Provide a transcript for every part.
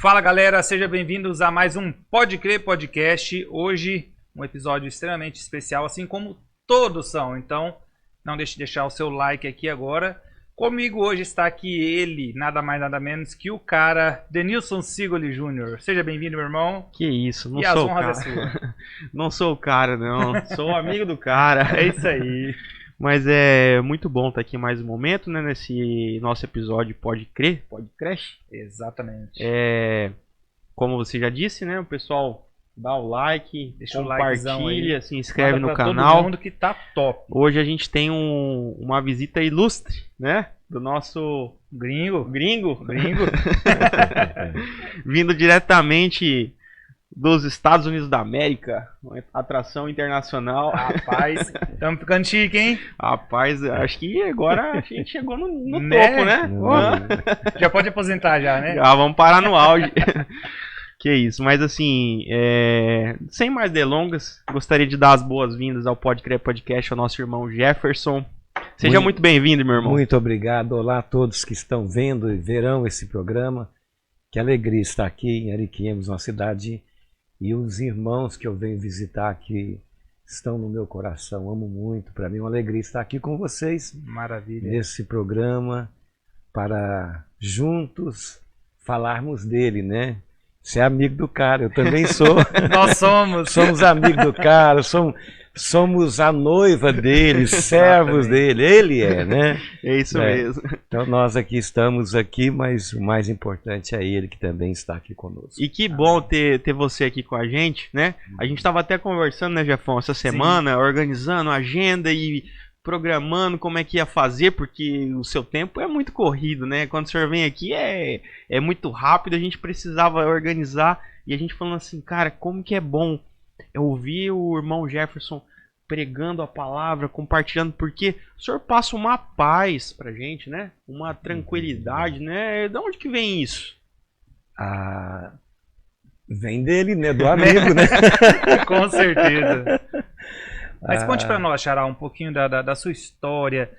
Fala galera, sejam bem-vindos a mais um Pode Crer Podcast. Hoje um episódio extremamente especial, assim como todos são. Então não deixe de deixar o seu like aqui agora. Comigo hoje está aqui ele, nada mais nada menos que o cara Denilson Sigoli Jr. Seja bem-vindo, meu irmão. Que isso, não E sou as o honras cara. é sua. Não sou o cara, não. Sou amigo do cara. É isso aí. Mas é muito bom estar aqui mais um momento, né? Nesse nosso episódio Pode Crer, Pode Crash. Exatamente. Como você já disse, né? O pessoal dá o like, Deixa o likezão compartilha, aí. se inscreve Manda no pra canal. todo mundo que tá top. Hoje a gente tem uma visita ilustre, né? Do nosso Gringo. gringo. Vindo diretamente dos Estados Unidos da América, uma atração internacional. Rapaz, estamos ficando chique, hein? Rapaz, acho que agora a gente chegou no Né? topo, né? Já pode aposentar já, né? Já vamos parar no auge. Que isso, mas assim, sem mais delongas, gostaria de dar as boas-vindas ao Pode Crer Podcast, ao nosso irmão Jefferson. Seja muito bem-vindo, meu irmão. Muito obrigado. Olá a todos que estão vendo e verão esse programa. Que alegria estar aqui em Ariquemes, uma cidade, e os irmãos que eu venho visitar aqui estão no meu coração. Amo muito. Para mim é uma alegria estar aqui com vocês Maravilha. nesse programa para juntos falarmos dele, né? Você é amigo do cara, eu também sou. Nós somos. Somos amigos do cara, somos a noiva dele, servos dele, ele é, né? É isso mesmo. Então nós aqui estamos aqui, mas o mais importante é ele que também está aqui conosco. E que bom ter você aqui com a gente, né? A gente estava até conversando, né, Jefão, essa semana, organizando a agenda e programando como é que ia fazer, porque o seu tempo é muito corrido, né? Quando o senhor vem aqui é muito rápido, a gente precisava organizar e a gente falando assim, cara, como que é bom ouvir o irmão Jefferson pregando a palavra, compartilhando, porque o senhor passa uma paz pra gente, né? Uma tranquilidade, né? De onde que vem isso? Vem dele, né? Do amigo, né? Com certeza. Mas conte pra nós, Xará, um pouquinho da sua história.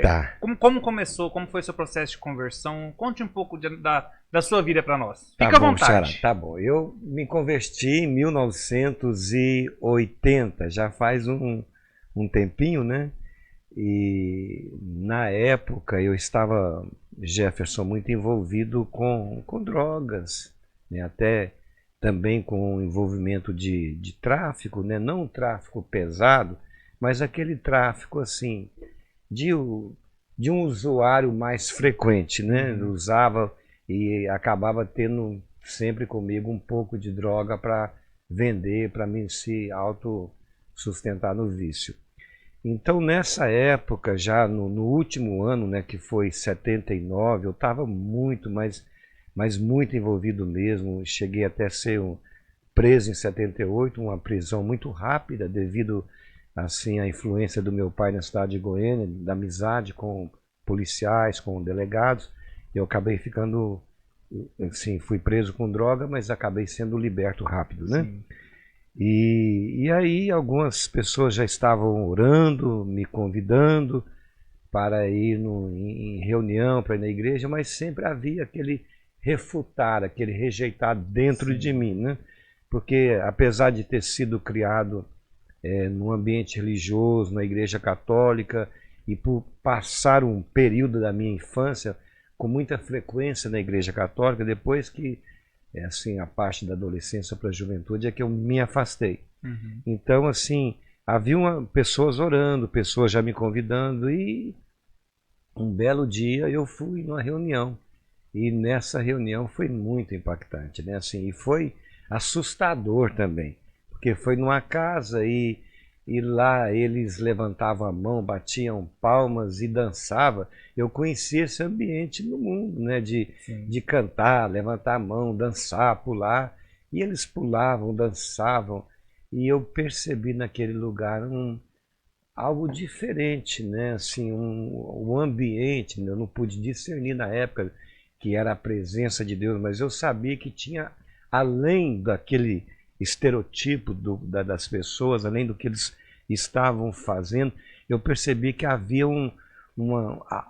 Tá. Como começou, como foi seu processo de conversão? Conte um pouco da sua vida pra nós. Tá Fica à bom, vontade. Xará, tá bom. Eu me converti em 1980, já faz um tempinho, né? E na época eu estava, Jefferson, muito envolvido com drogas, né? Até também com o envolvimento de tráfico, né? Não um tráfico pesado, mas aquele tráfico assim de um usuário mais frequente, né? Usava e acabava tendo sempre comigo um pouco de droga para vender, para mim se autossustentar no vício. Então nessa época, já no último ano, né, que foi 79, eu estava muito, mas muito envolvido mesmo. Cheguei até a ser preso em 78, uma prisão muito rápida devido assim à influência do meu pai na cidade de Goiânia, da amizade com policiais, com delegados. Eu acabei ficando, assim, fui preso com droga, mas acabei sendo liberto rápido, né? Sim. E aí algumas pessoas já estavam orando, me convidando para ir em reunião, para ir na igreja, mas sempre havia aquele refutar, aquele rejeitar dentro de mim, né? Porque apesar de ter sido criado num ambiente religioso, na igreja católica, e por passar um período da minha infância com muita frequência na igreja católica, depois que, assim, a parte da adolescência para a juventude é que eu me afastei. Então, assim, havia pessoas orando, pessoas já me convidando, e um belo dia eu fui numa reunião. E nessa reunião foi muito impactante, né? Assim, e foi assustador também, porque foi numa casa e lá eles levantavam a mão, batiam palmas e dançavam. Eu conhecia esse ambiente no mundo, né? De cantar, levantar a mão, dançar, pular. E eles pulavam, dançavam, e eu percebi naquele lugar algo diferente, né? Assim, um ambiente, né? Eu não pude discernir na época que era a presença de Deus, mas eu sabia que tinha, além daquele estereotipo das pessoas, além do que eles estavam fazendo, eu percebi que havia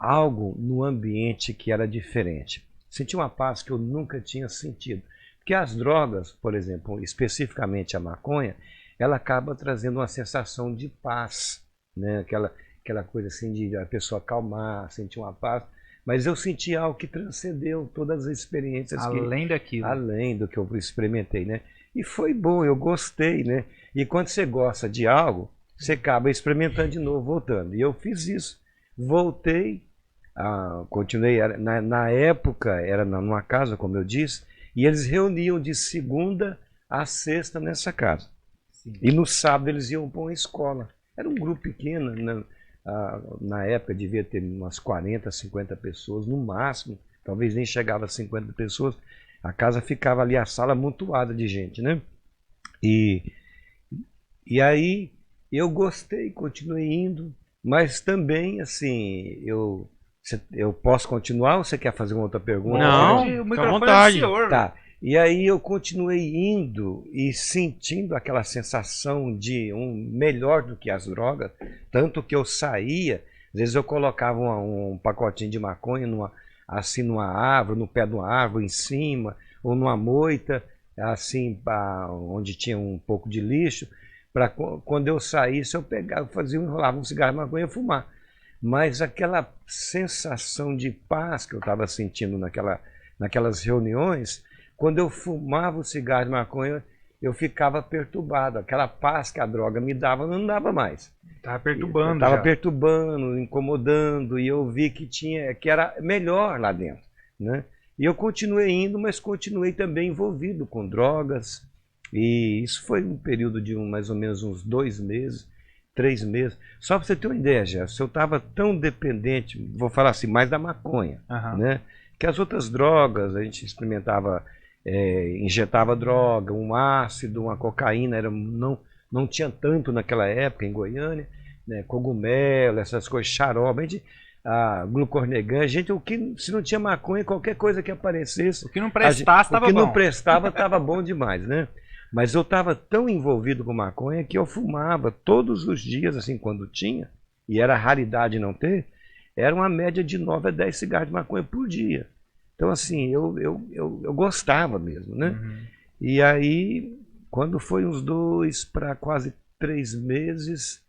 algo no ambiente que era diferente. Senti uma paz que eu nunca tinha sentido. Porque as drogas, por exemplo, especificamente a maconha, ela acaba trazendo uma sensação de paz, né? Aquela coisa assim de a pessoa acalmar, sentir uma paz. Mas eu senti algo que transcendeu todas as experiências Além daquilo. além do que eu experimentei, né? E foi bom, eu gostei, né? E quando você gosta de algo, você acaba experimentando de novo, voltando. E eu fiz isso. Voltei, continuei. Na época, era numa casa, como eu disse, e eles reuniam de segunda a sexta nessa casa. Sim. E no sábado eles iam para uma escola. Era um grupo pequeno, né? Na época devia ter umas 40, 50 pessoas, no máximo. Talvez nem chegava a 50 pessoas. A casa ficava ali, a sala amontoada de gente, né? E aí eu gostei, continuei indo, mas também, assim, eu posso continuar ou você quer fazer uma outra pergunta? Não, O fica à microfone é do vontade. senhor. Tá. E aí eu continuei indo e sentindo aquela sensação de melhor do que as drogas, tanto que eu saía, às vezes eu colocava um pacotinho de maconha assim numa árvore, no pé de uma árvore em cima, ou numa moita, assim, onde tinha um pouco de lixo, para quando eu saísse eu pegava, enrolava um cigarro de maconha e fumar. Mas aquela sensação de paz que eu estava sentindo naquelas reuniões, quando eu fumava o cigarro de maconha, eu ficava perturbado. Aquela paz que a droga me dava, não dava mais. Tava perturbando. Estava já. perturbando, incomodando, e eu vi que era melhor lá dentro, né? E eu continuei indo, mas continuei também envolvido com drogas. E isso foi um período de mais ou menos uns 2 meses, 3 meses. Só para você ter uma ideia, Gerson, eu estava tão dependente, vou falar assim, mais da maconha, né? Que as outras drogas, a gente experimentava, injetava droga, um ácido, uma cocaína, não tinha tanto naquela época em Goiânia, né? Cogumelo, essas coisas, xarope, glucornegan, se não tinha maconha, qualquer coisa que aparecesse, O que não prestasse estava bom. O que não prestava estava bom demais, né? Mas eu estava tão envolvido com maconha que eu fumava todos os dias, assim, quando tinha, e era raridade não ter, era uma média de 9 a 10 cigarros de maconha por dia. Então, assim, eu gostava mesmo, né? E aí, quando foi uns 2 para quase 3 meses,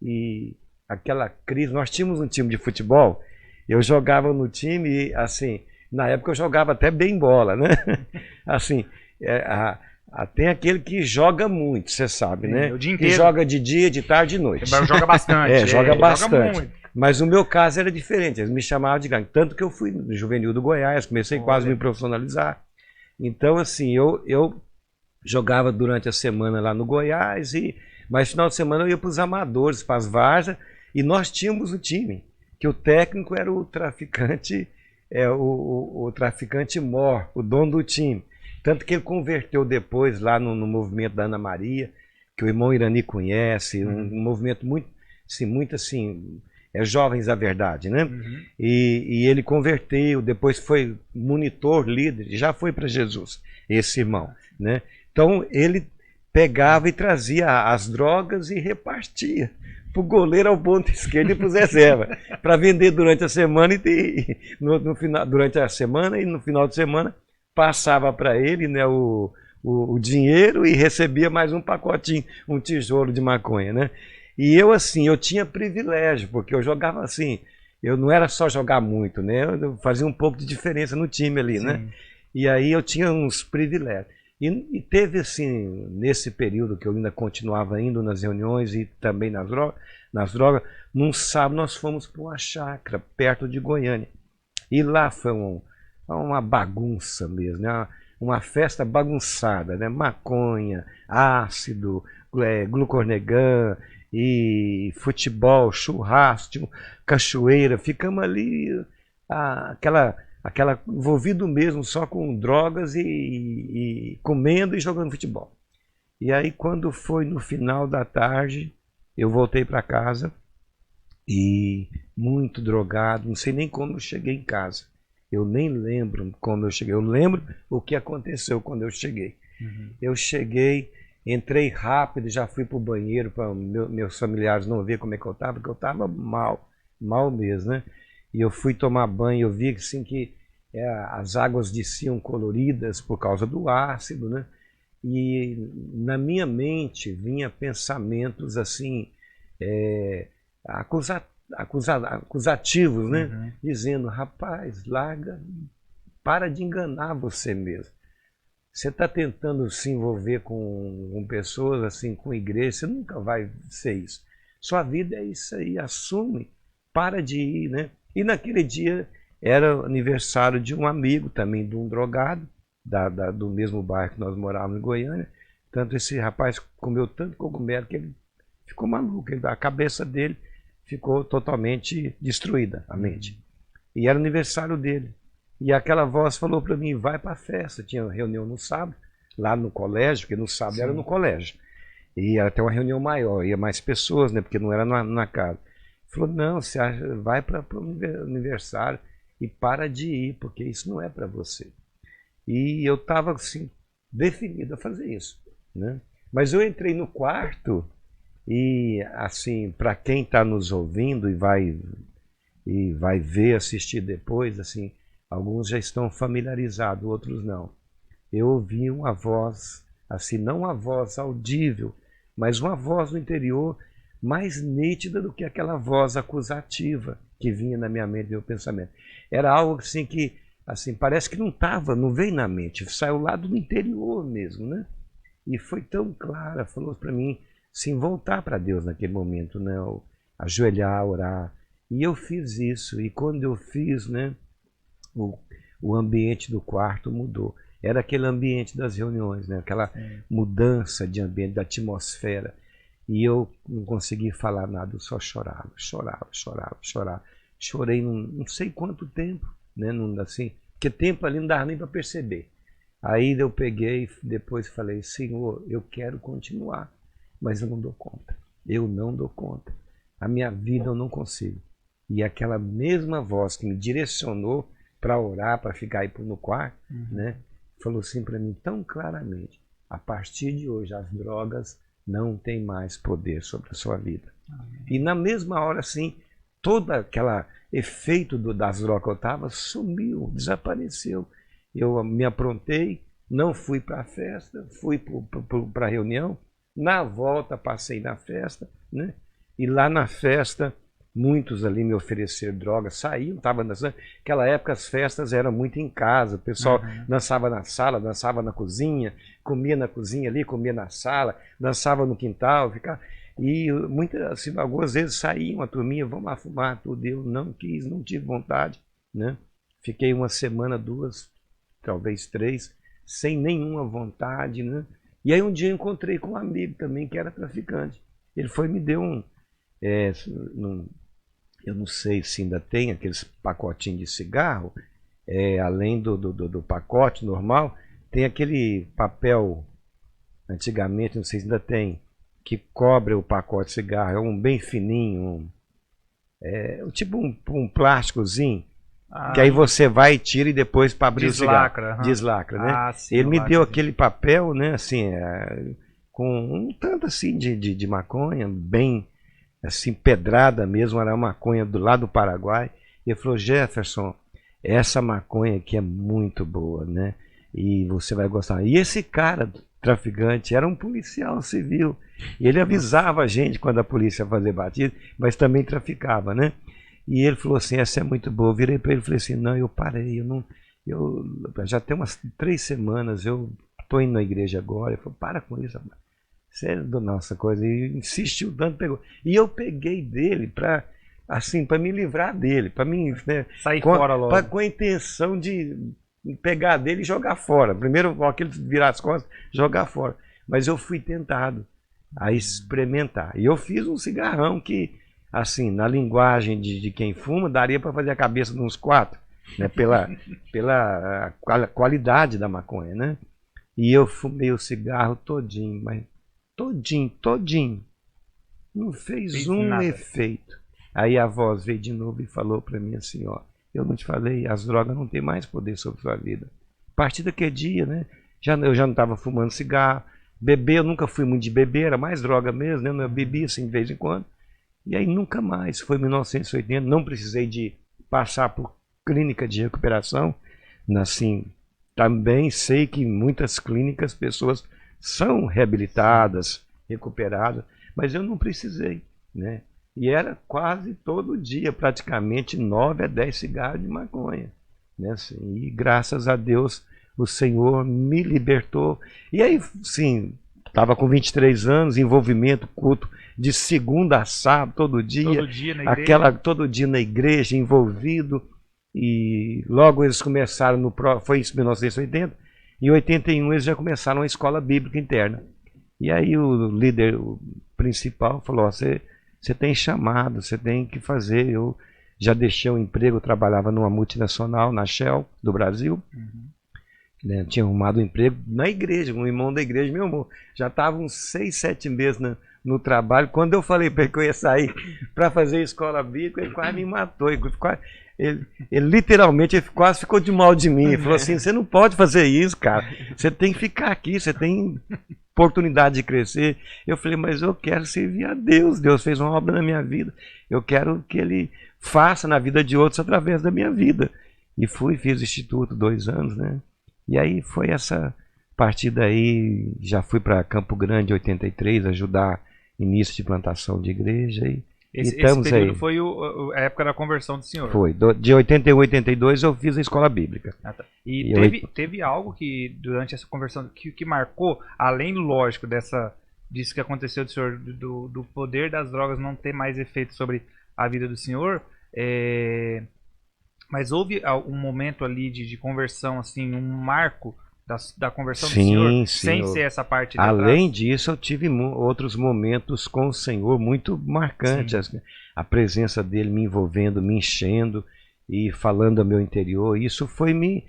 e aquela crise, nós tínhamos um time de futebol, eu jogava no time e, assim, na época eu jogava até bem bola, né? Assim, tem aquele que joga muito, você sabe, né? O dia Que inteiro. joga de dia, de tarde e de noite. Joga bastante. Joga bastante. Joga muito. Mas o meu caso era diferente, eles me chamavam de gangue. Tanto que eu fui no Juvenil do Goiás, comecei quase a me profissionalizar. Então, assim, eu jogava durante a semana lá no Goiás, mas no final de semana eu ia para os amadores, para as várzeas, e nós tínhamos um time, que o técnico era o traficante, o traficante Mor, o dono do time. Tanto que ele converteu depois lá no movimento da Ana Maria, que o irmão Irani conhece, um movimento muito assim, Jovens da Verdade, né? E ele converteu, depois foi monitor, líder, já foi para Jesus, esse irmão, né? Então ele pegava e trazia as drogas e repartia para o goleiro, ao ponto esquerdo e para os reservas, para vender durante a semana durante a semana e no final de semana passava para ele, né, o dinheiro e recebia mais um pacotinho, um tijolo de maconha, né? E eu, assim, eu tinha privilégio, porque eu jogava assim, eu não era só jogar muito, né? Eu fazia um pouco de diferença no time ali, né? E aí eu tinha uns privilégios. E teve, assim, nesse período que eu ainda continuava indo nas reuniões e também nas drogas, num sábado nós fomos para uma chácara perto de Goiânia. E lá foi uma bagunça mesmo, né? Uma festa bagunçada, né? Maconha, ácido, glucornegan e futebol, churrasco, cachoeira. Ficamos ali, envolvido mesmo só com drogas e comendo e jogando futebol. E aí quando foi no final da tarde, eu voltei para casa e muito drogado, não sei nem como eu cheguei em casa. Eu nem lembro como eu cheguei. Eu lembro o que aconteceu quando eu cheguei. Eu cheguei, entrei rápido, já fui para o banheiro para meus familiares não ver como é que eu estava, porque eu estava mal mesmo, né? E eu fui tomar banho, eu vi assim que as águas desciam coloridas por causa do ácido, né? E na minha mente vinha pensamentos assim, acusativos, né? Uhum. Dizendo, rapaz, larga, para de enganar você mesmo. Você está tentando se envolver com pessoas, assim, com igreja, você nunca vai ser isso. Sua vida é isso aí, assume, para de ir, né? E naquele dia era o aniversário de um amigo também, de um drogado, do mesmo bairro que nós morávamos em Goiânia. Tanto esse rapaz comeu tanto cogumelo que ele ficou maluco, a cabeça dele ficou totalmente destruída, a mente. E era o aniversário dele. E aquela voz falou para mim, vai para a festa. Tinha reunião no sábado, lá no colégio, porque no sábado era no colégio. E era até uma reunião maior, ia mais pessoas, né, porque não era na casa. Falou, não, você vai para o aniversário e para de ir, porque isso não é para você. E eu estava assim, definido a fazer isso, né? Mas eu entrei no quarto e, assim, para quem está nos ouvindo e vai ver, assistir depois, assim, alguns já estão familiarizados, outros não. Eu ouvi uma voz, assim, não uma voz audível, mas uma voz no interior mais nítida do que aquela voz acusativa que vinha na minha mente, no meu pensamento. Era algo assim que, assim, parece que não veio na mente, saiu lá do interior mesmo, né? E foi tão clara, falou para mim, sim, voltar para Deus naquele momento, né? Ajoelhar, orar. E eu fiz isso, e quando eu fiz, né, o ambiente do quarto mudou. Era aquele ambiente das reuniões, né? Aquela mudança de ambiente, da atmosfera. E eu não consegui falar nada, eu só chorava. Chorei não sei quanto tempo, né? Assim, porque tempo ali não dava nem para perceber. Aí eu peguei, depois falei, Senhor, eu quero continuar, mas eu não dou conta. Eu não dou conta. A minha vida eu não consigo. E aquela mesma voz que me direcionou para orar, para ficar aí no quarto, né? Falou assim para mim tão claramente, a partir de hoje as drogas não têm mais poder sobre a sua vida. Amém. E na mesma hora, assim, todo aquele efeito das drogas que eu estava sumiu, desapareceu. Eu me aprontei, não fui para a festa, fui para a reunião, na volta passei na festa, né? E lá na festa, muitos ali me ofereceram drogas, saíam, estavam dançando. Naquela época as festas eram muito em casa, o pessoal dançava na sala, dançava na cozinha, comia na cozinha ali, comia na sala, dançava no quintal, ficava... E assim, algumas vezes saíam a turminha, vamos lá fumar tudo. Eu não quis, não tive vontade, né? Fiquei uma semana, 2, talvez 3, sem nenhuma vontade, né? E aí um dia eu encontrei com um amigo também que era traficante. Ele foi e me deu eu não sei se ainda tem aqueles pacotinhos de cigarro, além do pacote normal, tem aquele papel, antigamente, não sei se ainda tem, que cobre o pacote de cigarro, é um bem fininho, tipo um plásticozinho, que aí você vai e tira e depois para abrir deslacra, o cigarro. Deslacra, né? Sim, ele me deu aquele papel, né, assim, com um tanto assim de maconha, bem assim, pedrada mesmo, era uma maconha do lado do Paraguai. E ele falou, Jefferson, essa maconha aqui é muito boa, né? E você vai gostar. E esse cara, traficante, era um policial civil. E ele avisava a gente quando a polícia ia fazer batida, mas também traficava, né? E ele falou assim, essa é muito boa. Eu virei para ele e falei assim, não, eu parei, eu já tem umas 3 semanas, eu estou indo na igreja agora. Ele falou, para com isso, rapaz. Sério, nossa coisa. E insistiu tanto, pegou. E eu peguei dele para me livrar dele, para mim, né, sair fora logo. Com a intenção de pegar dele e jogar fora. Primeiro, aquele virar as costas, jogar fora. Mas eu fui tentado a experimentar. E eu fiz um cigarrão que, assim, na linguagem de quem fuma, daria para fazer a cabeça de uns 4, né, pela qualidade da maconha, né? E eu fumei o cigarro todinho, mas todinho. Não fez nada. Efeito. Aí a voz veio de novo e falou para mim assim, ó, eu não te falei, as drogas não têm mais poder sobre sua vida. A partir daquele dia, né, eu já não estava fumando cigarro, beber, eu nunca fui muito de beber, era mais droga mesmo, né, eu bebia assim de vez em quando. E aí nunca mais, foi em 1980, não precisei de passar por clínica de recuperação, Assim, também sei que em muitas clínicas pessoas são reabilitadas, recuperadas, mas eu não precisei, né? E era quase todo dia, praticamente 9 a 10 cigarros de maconha, né? Assim, e graças a Deus o Senhor me libertou. E aí, sim, estava com 23 anos, envolvimento, culto de segunda a sábado, todo dia na igreja. Todo dia na igreja, envolvido. E logo eles começaram, foi isso em 1980, em 81 eles já começaram a escola bíblica interna. E aí o líder principal falou, você tem chamado, você tem que fazer. Eu já deixei o emprego, eu trabalhava numa multinacional, na Shell, do Brasil. Né, tinha arrumado um emprego na igreja, um irmão da igreja, meu irmão, já estava uns 6, 7 meses no trabalho. Quando eu falei para ele que eu ia sair para fazer escola bíblica, ele quase me matou. Ele literalmente ele quase ficou de mal de mim. Ele falou assim, você não pode fazer isso, cara. Você tem que ficar aqui, você tem oportunidade de crescer. Eu falei, mas eu quero servir a Deus. Deus fez uma obra na minha vida. Eu quero que Ele faça na vida de outros através da minha vida. E fiz o Instituto 2 anos, né? E aí foi essa partida aí, já fui para Campo Grande em 83, ajudar início de plantação de igreja. Esse período aí foi a época da conversão do senhor? Foi, de 81 a 82 eu fiz a escola bíblica. Tá. E teve algo que durante essa conversão que marcou, além, lógico, disso que aconteceu do senhor, do poder das drogas não ter mais efeito sobre a vida do senhor, mas houve um momento ali de conversão, assim, um marco da conversão do senhor, sim, sem ser essa parte de Além disso, eu tive outros momentos com o Senhor muito marcantes. A presença dele me envolvendo, me enchendo e falando ao meu interior. Isso foi me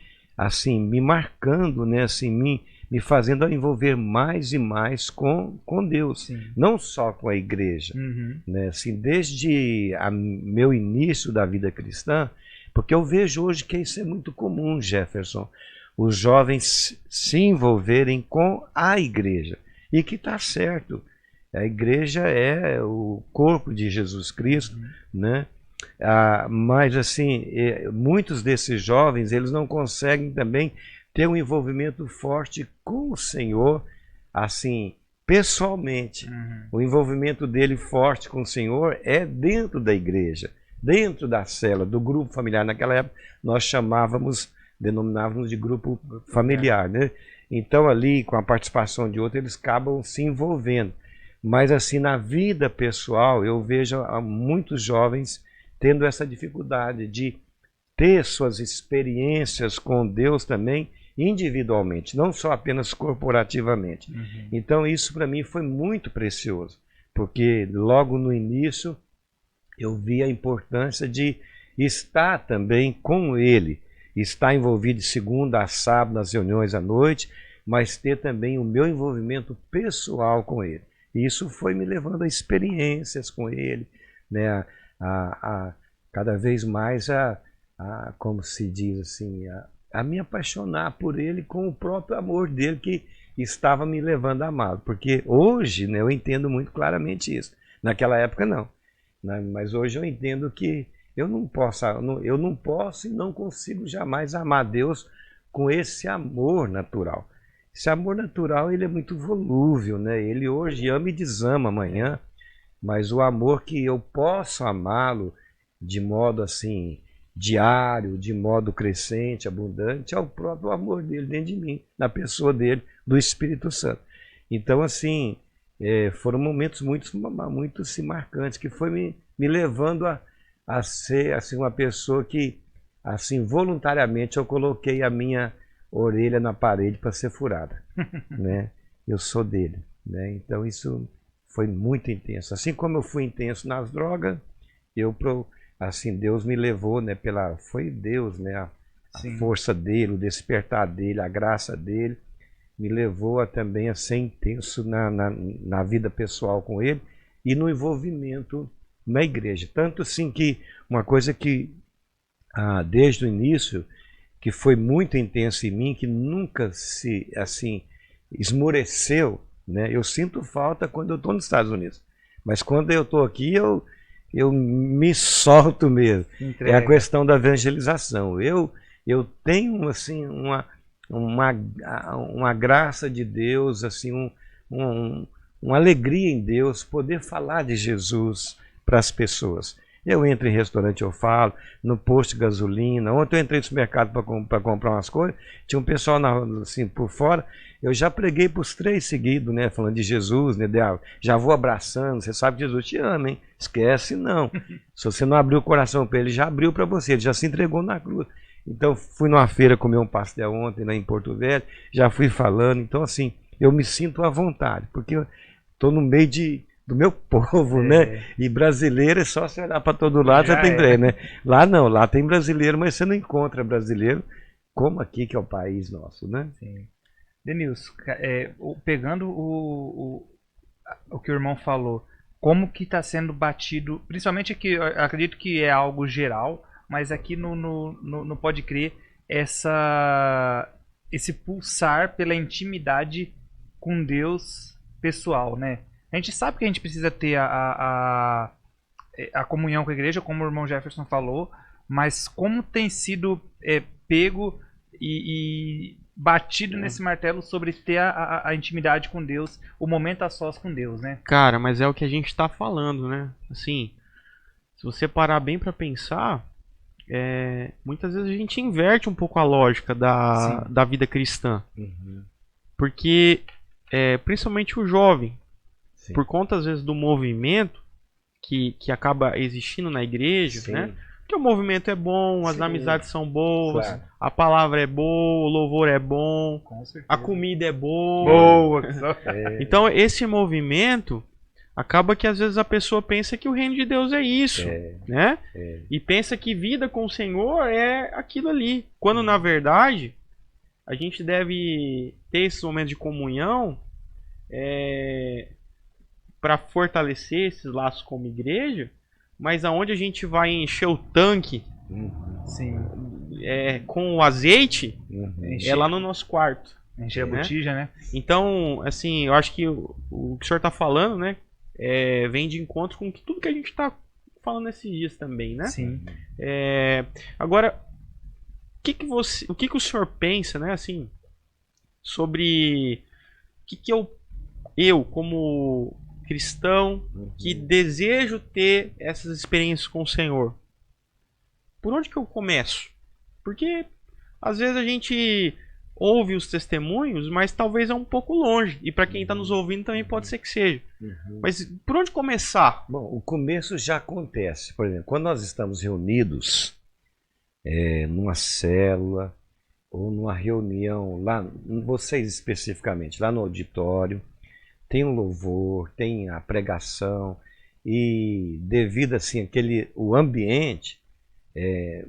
marcando, né? Assim, me fazendo envolver mais e mais com Deus. Sim. Não só com a igreja. Né? Assim, desde meu início da vida cristã, porque eu vejo hoje que isso é muito comum, Jefferson, os jovens se envolverem com a igreja. E que está certo. A igreja é o corpo de Jesus Cristo, né? Mas assim, muitos desses jovens, eles não conseguem também ter um envolvimento forte com o Senhor, assim, pessoalmente. O envolvimento dele forte com o Senhor é dentro da igreja, dentro da cela, do grupo familiar. Naquela época nós denominávamos de grupo familiar, né? Então ali, com a participação de outros, eles acabam se envolvendo. Mas assim, na vida pessoal, eu vejo muitos jovens tendo essa dificuldade de ter suas experiências com Deus também individualmente, não só apenas corporativamente. Então isso para mim foi muito precioso, porque logo no início eu vi a importância de estar também com Ele, estar envolvido de segunda a sábado nas reuniões à noite, mas ter também o meu envolvimento pessoal com Ele. E isso foi me levando a experiências com Ele, né? a cada vez mais como se diz assim, a me apaixonar por Ele com o próprio amor dele que estava me levando a amá-lo. Porque hoje, né, eu entendo muito claramente isso. Naquela época não, né? Mas hoje eu entendo que eu não posso e não consigo jamais amar Deus com esse amor natural. Esse amor natural, ele é muito volúvel, né? Ele hoje ama e desama amanhã, mas o amor que eu posso amá-lo de modo assim diário, de modo crescente, abundante, é o próprio amor dele dentro de mim, na pessoa dele, do Espírito Santo. Então assim, foram momentos muito marcantes, que foi me levando a ser assim uma pessoa que assim voluntariamente eu coloquei a minha orelha na parede para ser furada, né? Eu sou dele, né? Então isso foi muito intenso. Assim como eu fui intenso nas drogas, assim Deus me levou, né? Foi Deus, né? A força dele, o despertar dele, a graça dele me levou também a ser intenso na vida pessoal com ele e no envolvimento na igreja. Tanto assim que uma coisa que desde o início que foi muito intenso em mim, que nunca se assim esmoreceu, né? Eu sinto falta quando eu estou nos Estados Unidos, mas quando eu estou aqui eu me solto mesmo. Entrega. É a questão da evangelização. Eu Eu tenho assim uma graça de Deus, assim, uma alegria em Deus poder falar de Jesus para as pessoas. Eu entro em restaurante, eu falo, no posto de gasolina. Ontem eu entrei no supermercado para comprar umas coisas, tinha um pessoal assim, por fora. Eu já preguei para os 3 seguidos, né? Falando de Jesus, né? Já vou abraçando. Você sabe que Jesus te ama, hein? Esquece não. Se você não abriu o coração para ele, já abriu para você. Ele já se entregou na cruz. Então, fui numa feira comer um pastel ontem lá em Porto Velho. Já fui falando. Então, assim, eu me sinto à vontade. Porque eu estou no meio do meu povo, né? E brasileiro é só você olhar para todo lado, já tem brasileiro, né? Lá não, lá tem brasileiro, mas você não encontra brasileiro como aqui, que é o país nosso, né? Sim. Denilson, pegando o que o irmão falou, como que está sendo batido, principalmente aqui, eu acredito que é algo geral, mas aqui no Pode Crer, esse pulsar pela intimidade com Deus pessoal, né? A gente sabe que a gente precisa ter a comunhão com a igreja, como o irmão Jefferson falou, mas como tem sido pego e batido nesse martelo sobre ter a intimidade com Deus, o momento a sós com Deus, né? Cara, mas é o que a gente tá falando, né? Assim, se você parar bem pra pensar, muitas vezes a gente inverte um pouco a lógica da vida cristã. Uhum. Porque, principalmente o jovem, Sim. por conta às vezes do movimento que acaba existindo na igreja, Sim. né? Porque o movimento é bom, as Sim. amizades são boas, Claro. a palavra é boa, o louvor é bom, Com certeza. a comida é boa. Boa! Então esse movimento acaba que às vezes a pessoa pensa que o reino de Deus é isso, né? E pensa que vida com o Senhor é aquilo ali. Quando na verdade a gente deve ter esses momentos de comunhão para fortalecer esses laços como igreja, mas aonde a gente vai encher o tanque Sim. com o azeite é lá no nosso quarto. Encher a botija, né? Então, assim, eu acho que o que o senhor está falando, né, vem de encontro com tudo que a gente está falando esses dias também, né? Sim. Agora, o que o senhor pensa, né, assim, sobre o que eu como cristão que desejo ter essas experiências com o Senhor, por onde que eu começo? Porque às vezes a gente ouve os testemunhos, mas talvez é um pouco longe, e para quem está nos ouvindo também pode ser que seja. Mas por onde começar? Bom, o começo já acontece. Por exemplo, quando nós estamos reunidos numa célula ou numa reunião lá, vocês especificamente, lá no auditório, tem um louvor, tem a pregação, e devido assim o ambiente,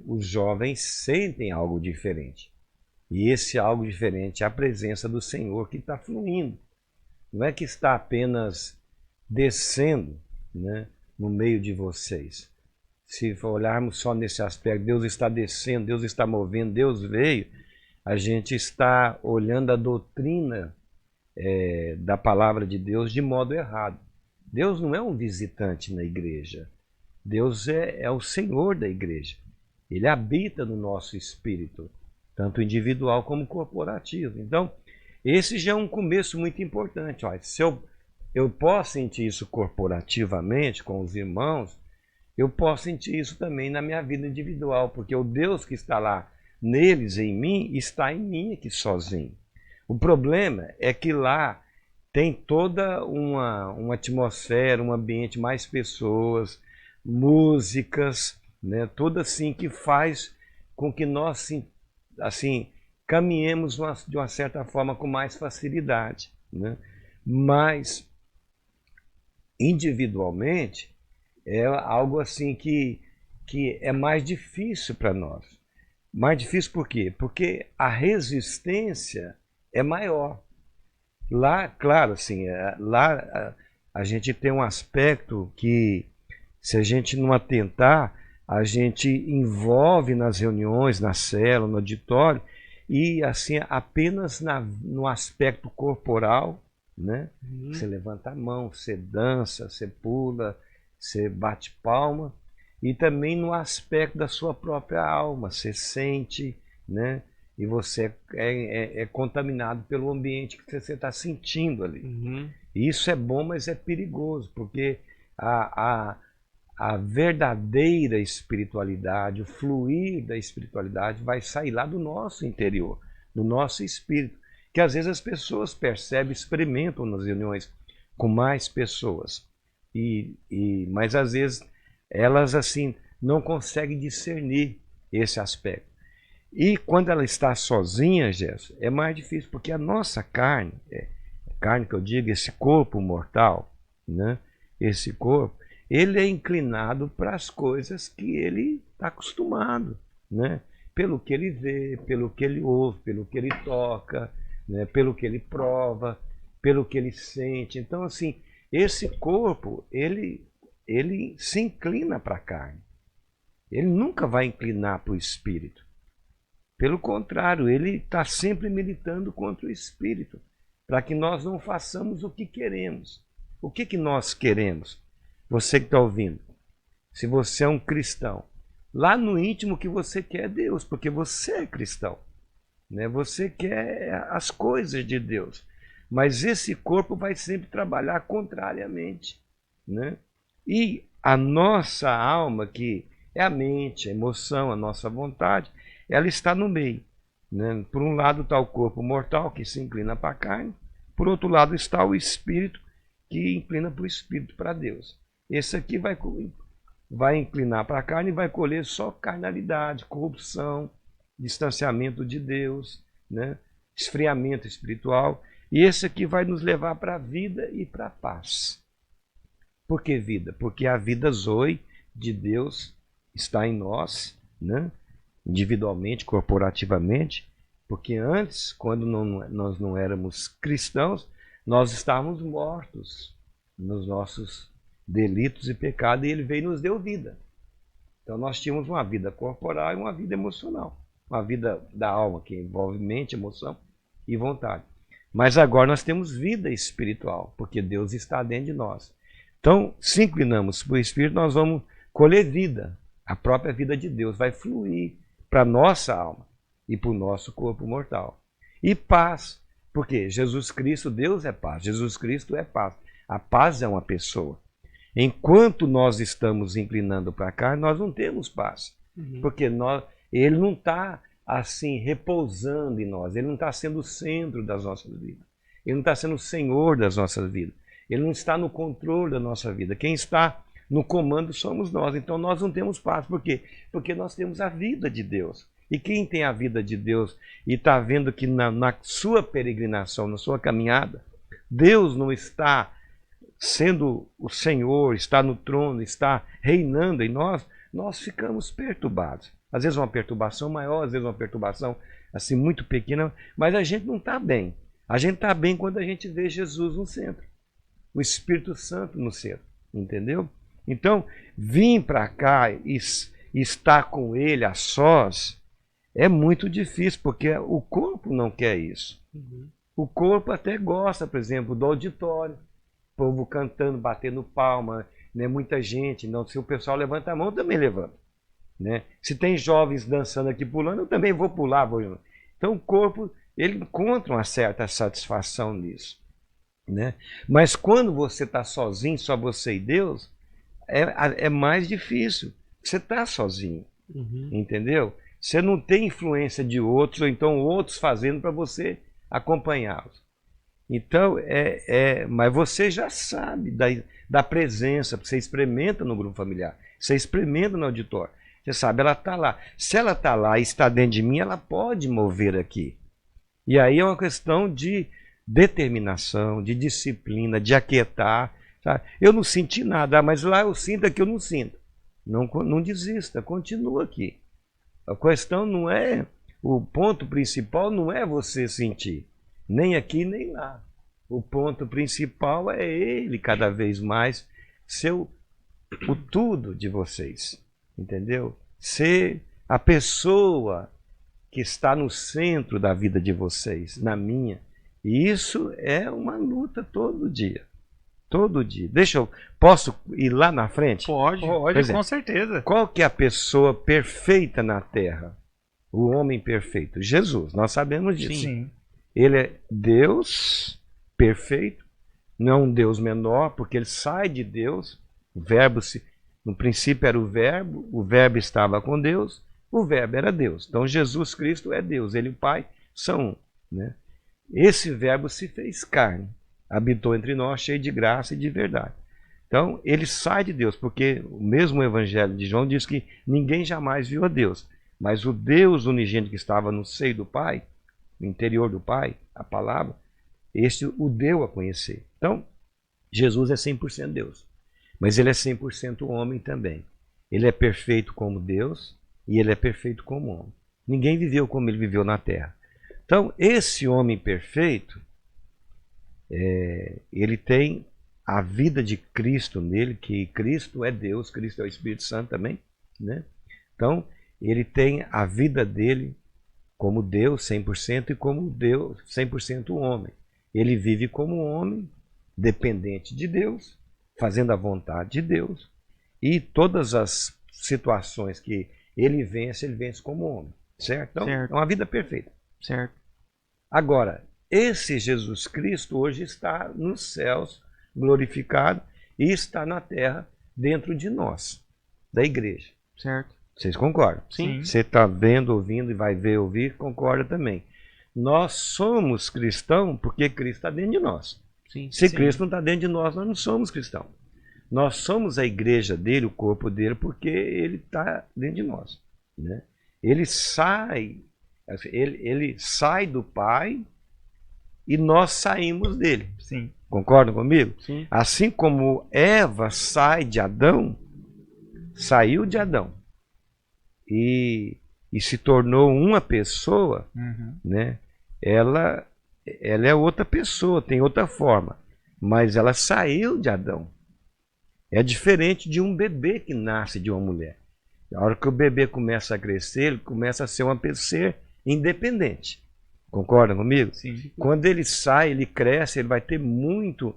os jovens sentem algo diferente. E esse algo diferente é a presença do Senhor que está fluindo. Não é que está apenas descendo, né, no meio de vocês. Se olharmos só nesse aspecto, Deus está descendo, Deus está movendo, Deus veio, a gente está olhando a doutrina da palavra de Deus de modo errado. Deus não é um visitante na igreja. Deus é o Senhor da igreja. Ele habita no nosso espírito, tanto individual como corporativo. Então, esse já é um começo muito importante. Olha, se eu posso sentir isso corporativamente com os irmãos, eu posso sentir isso também na minha vida individual, porque o Deus que está lá neles, em mim, está em mim aqui sozinho. O problema é que lá tem toda uma atmosfera, um ambiente, mais pessoas, músicas, né, tudo assim que faz com que nós assim caminhemos de uma certa forma com mais facilidade, né? Mas individualmente é algo assim que é mais difícil para nós. Mais difícil por quê? Porque a resistência é maior. Lá, claro, assim, lá a gente tem um aspecto que, se a gente não atentar, a gente envolve nas reuniões, na célula, no auditório, e assim, apenas no aspecto corporal, né? Você levanta a mão, você dança, você pula, você bate palma, e também no aspecto da sua própria alma, você sente, né? E você é contaminado pelo ambiente que você está sentindo ali. Uhum. E isso é bom, mas é perigoso, porque a verdadeira espiritualidade, o fluir da espiritualidade vai sair lá do nosso interior, do nosso espírito, que às vezes as pessoas percebem, experimentam nas reuniões com mais pessoas, mas às vezes elas assim não conseguem discernir esse aspecto. E quando ela está sozinha, Gerson, é mais difícil, porque a nossa carne, carne que eu digo, esse corpo mortal, né? Esse corpo, ele é inclinado para as coisas que ele está acostumado, né? Pelo que ele vê, pelo que ele ouve, pelo que ele toca, né? Pelo que ele prova, pelo que ele sente. Então, assim, esse corpo, ele se inclina para a carne. Ele nunca vai inclinar para o espírito. Pelo contrário, ele está sempre militando contra o espírito, para que nós não façamos o que queremos. O que nós queremos? Você que está ouvindo, se você é um cristão, lá no íntimo que você quer é Deus, porque você é cristão, né? Você quer as coisas de Deus, mas esse corpo vai sempre trabalhar contrariamente, né? E a nossa alma, que é a mente, a emoção, a nossa vontade, ela está no meio, né? Por um lado está o corpo mortal, que se inclina para a carne, por outro lado está o espírito, que inclina para o espírito, para Deus. Esse aqui vai inclinar para a carne e vai colher só carnalidade, corrupção, distanciamento de Deus, né? Esfriamento espiritual. E esse aqui vai nos levar para a vida e para a paz. Por que vida? Porque a vida zoe de Deus está em nós, né? Individualmente, corporativamente, porque antes, quando nós não éramos cristãos, nós estávamos mortos nos nossos delitos e pecados, e ele veio e nos deu vida. Então nós tínhamos uma vida corporal e uma vida emocional, uma vida da alma, que envolve mente, emoção e vontade. Mas agora nós temos vida espiritual, porque Deus está dentro de nós. Então, se inclinamos para o Espírito, nós vamos colher vida. A própria vida de Deus vai fluir para a nossa alma e para o nosso corpo mortal. E paz, porque Jesus Cristo, Deus é paz. Jesus Cristo é paz. A paz é uma pessoa. Enquanto nós estamos inclinando para cá, nós não temos paz. Porque ele não está assim repousando em nós. Ele não está sendo o centro das nossas vidas. Ele não está sendo o Senhor das nossas vidas. Ele não está no controle da nossa vida. Quem está no comando somos nós. Então nós não temos paz. Por quê? Porque nós temos a vida de Deus. E quem tem a vida de Deus e está vendo que na sua peregrinação, na sua caminhada, Deus não está sendo o Senhor, está no trono, está reinando em nós, nós ficamos perturbados. Às vezes uma perturbação maior, às vezes uma perturbação assim muito pequena, mas a gente não está bem. A gente está bem quando a gente vê Jesus no centro, o Espírito Santo no centro, entendeu? Então, vir para cá e estar com ele a sós é muito difícil, porque o corpo não quer isso. O corpo até gosta, por exemplo, do auditório, o povo cantando, batendo palma, né? Muita gente. Não, se o pessoal levanta a mão, eu também levanto, né? Se tem jovens dançando aqui, pulando, eu também vou pular. Então o corpo, ele encontra uma certa satisfação nisso, né? Mas quando você está sozinho, só você e Deus, é mais difícil. Você está sozinho, entendeu? Você não tem influência de outros, ou então outros fazendo para você acompanhá-los. Então, mas você já sabe da presença, você experimenta no grupo familiar, você experimenta no auditório. Você sabe, ela está lá. Se ela está lá e está dentro de mim, ela pode mover aqui. E aí é uma questão de determinação, de disciplina, de aquietar. Sabe? Eu não senti nada, mas lá eu sinto, aqui eu não sinto. Não desista, continua aqui. A questão não é, o ponto principal não é você sentir, nem aqui nem lá. O ponto principal é ele cada vez mais ser o tudo de vocês, entendeu? Ser a pessoa que está no centro da vida de vocês, na minha. E isso é uma luta todo dia. Todo dia. Posso ir lá na frente? Pode, com certeza. Qual que é a pessoa perfeita na Terra? o homem perfeito? Jesus, nós sabemos disso. Sim. Ele é Deus perfeito, não é um Deus menor, porque ele sai de Deus. O verbo no princípio era o verbo estava com Deus, o verbo era Deus. Então Jesus Cristo é Deus, ele e o Pai são um, né? Esse verbo se fez carne, habitou entre nós, cheio de graça e de verdade. Então ele sai de Deus, porque o mesmo Evangelho de João diz que ninguém jamais viu a Deus, mas o Deus unigênito que estava no seio do Pai, no interior do Pai, a palavra, este o deu a conhecer. Então, Jesus é 100% Deus, mas ele é 100% homem também. Ele é perfeito como Deus e ele é perfeito como homem. Ninguém viveu como ele viveu na terra. Então, esse homem perfeito, ele tem a vida de Cristo nele, que Cristo é Deus, Cristo é o Espírito Santo também, né? Então, ele tem a vida dele como Deus 100% e como Deus 100% homem. Ele vive como homem, dependente de Deus, fazendo a vontade de Deus, e todas as situações que ele vence como homem, certo? Então, Certo. é uma vida perfeita. Certo. Agora, esse Jesus Cristo hoje está nos céus, glorificado, e está na terra dentro de nós, da igreja. Certo. Vocês concordam? Sim. Você está vendo, ouvindo e vai ver, ouvir, concorda também. Nós somos cristãos porque Cristo está dentro de nós. Sim. Se Sim. Cristo não está dentro de nós, nós não somos cristãos. Nós somos a igreja dele, o corpo dele, porque ele está dentro de nós, né? Ele sai do Pai e nós saímos dele. Sim. Concordam comigo? Sim. Assim como Eva sai de Adão, saiu de Adão e se tornou uma pessoa, Uhum. né? Ela é outra pessoa, tem outra forma, mas ela saiu de Adão. É diferente de um bebê que nasce de uma mulher. Na hora que o bebê começa a crescer, ele começa a ser ser independente. Concordam comigo? Sim. Quando ele sai, ele cresce, ele vai ter muito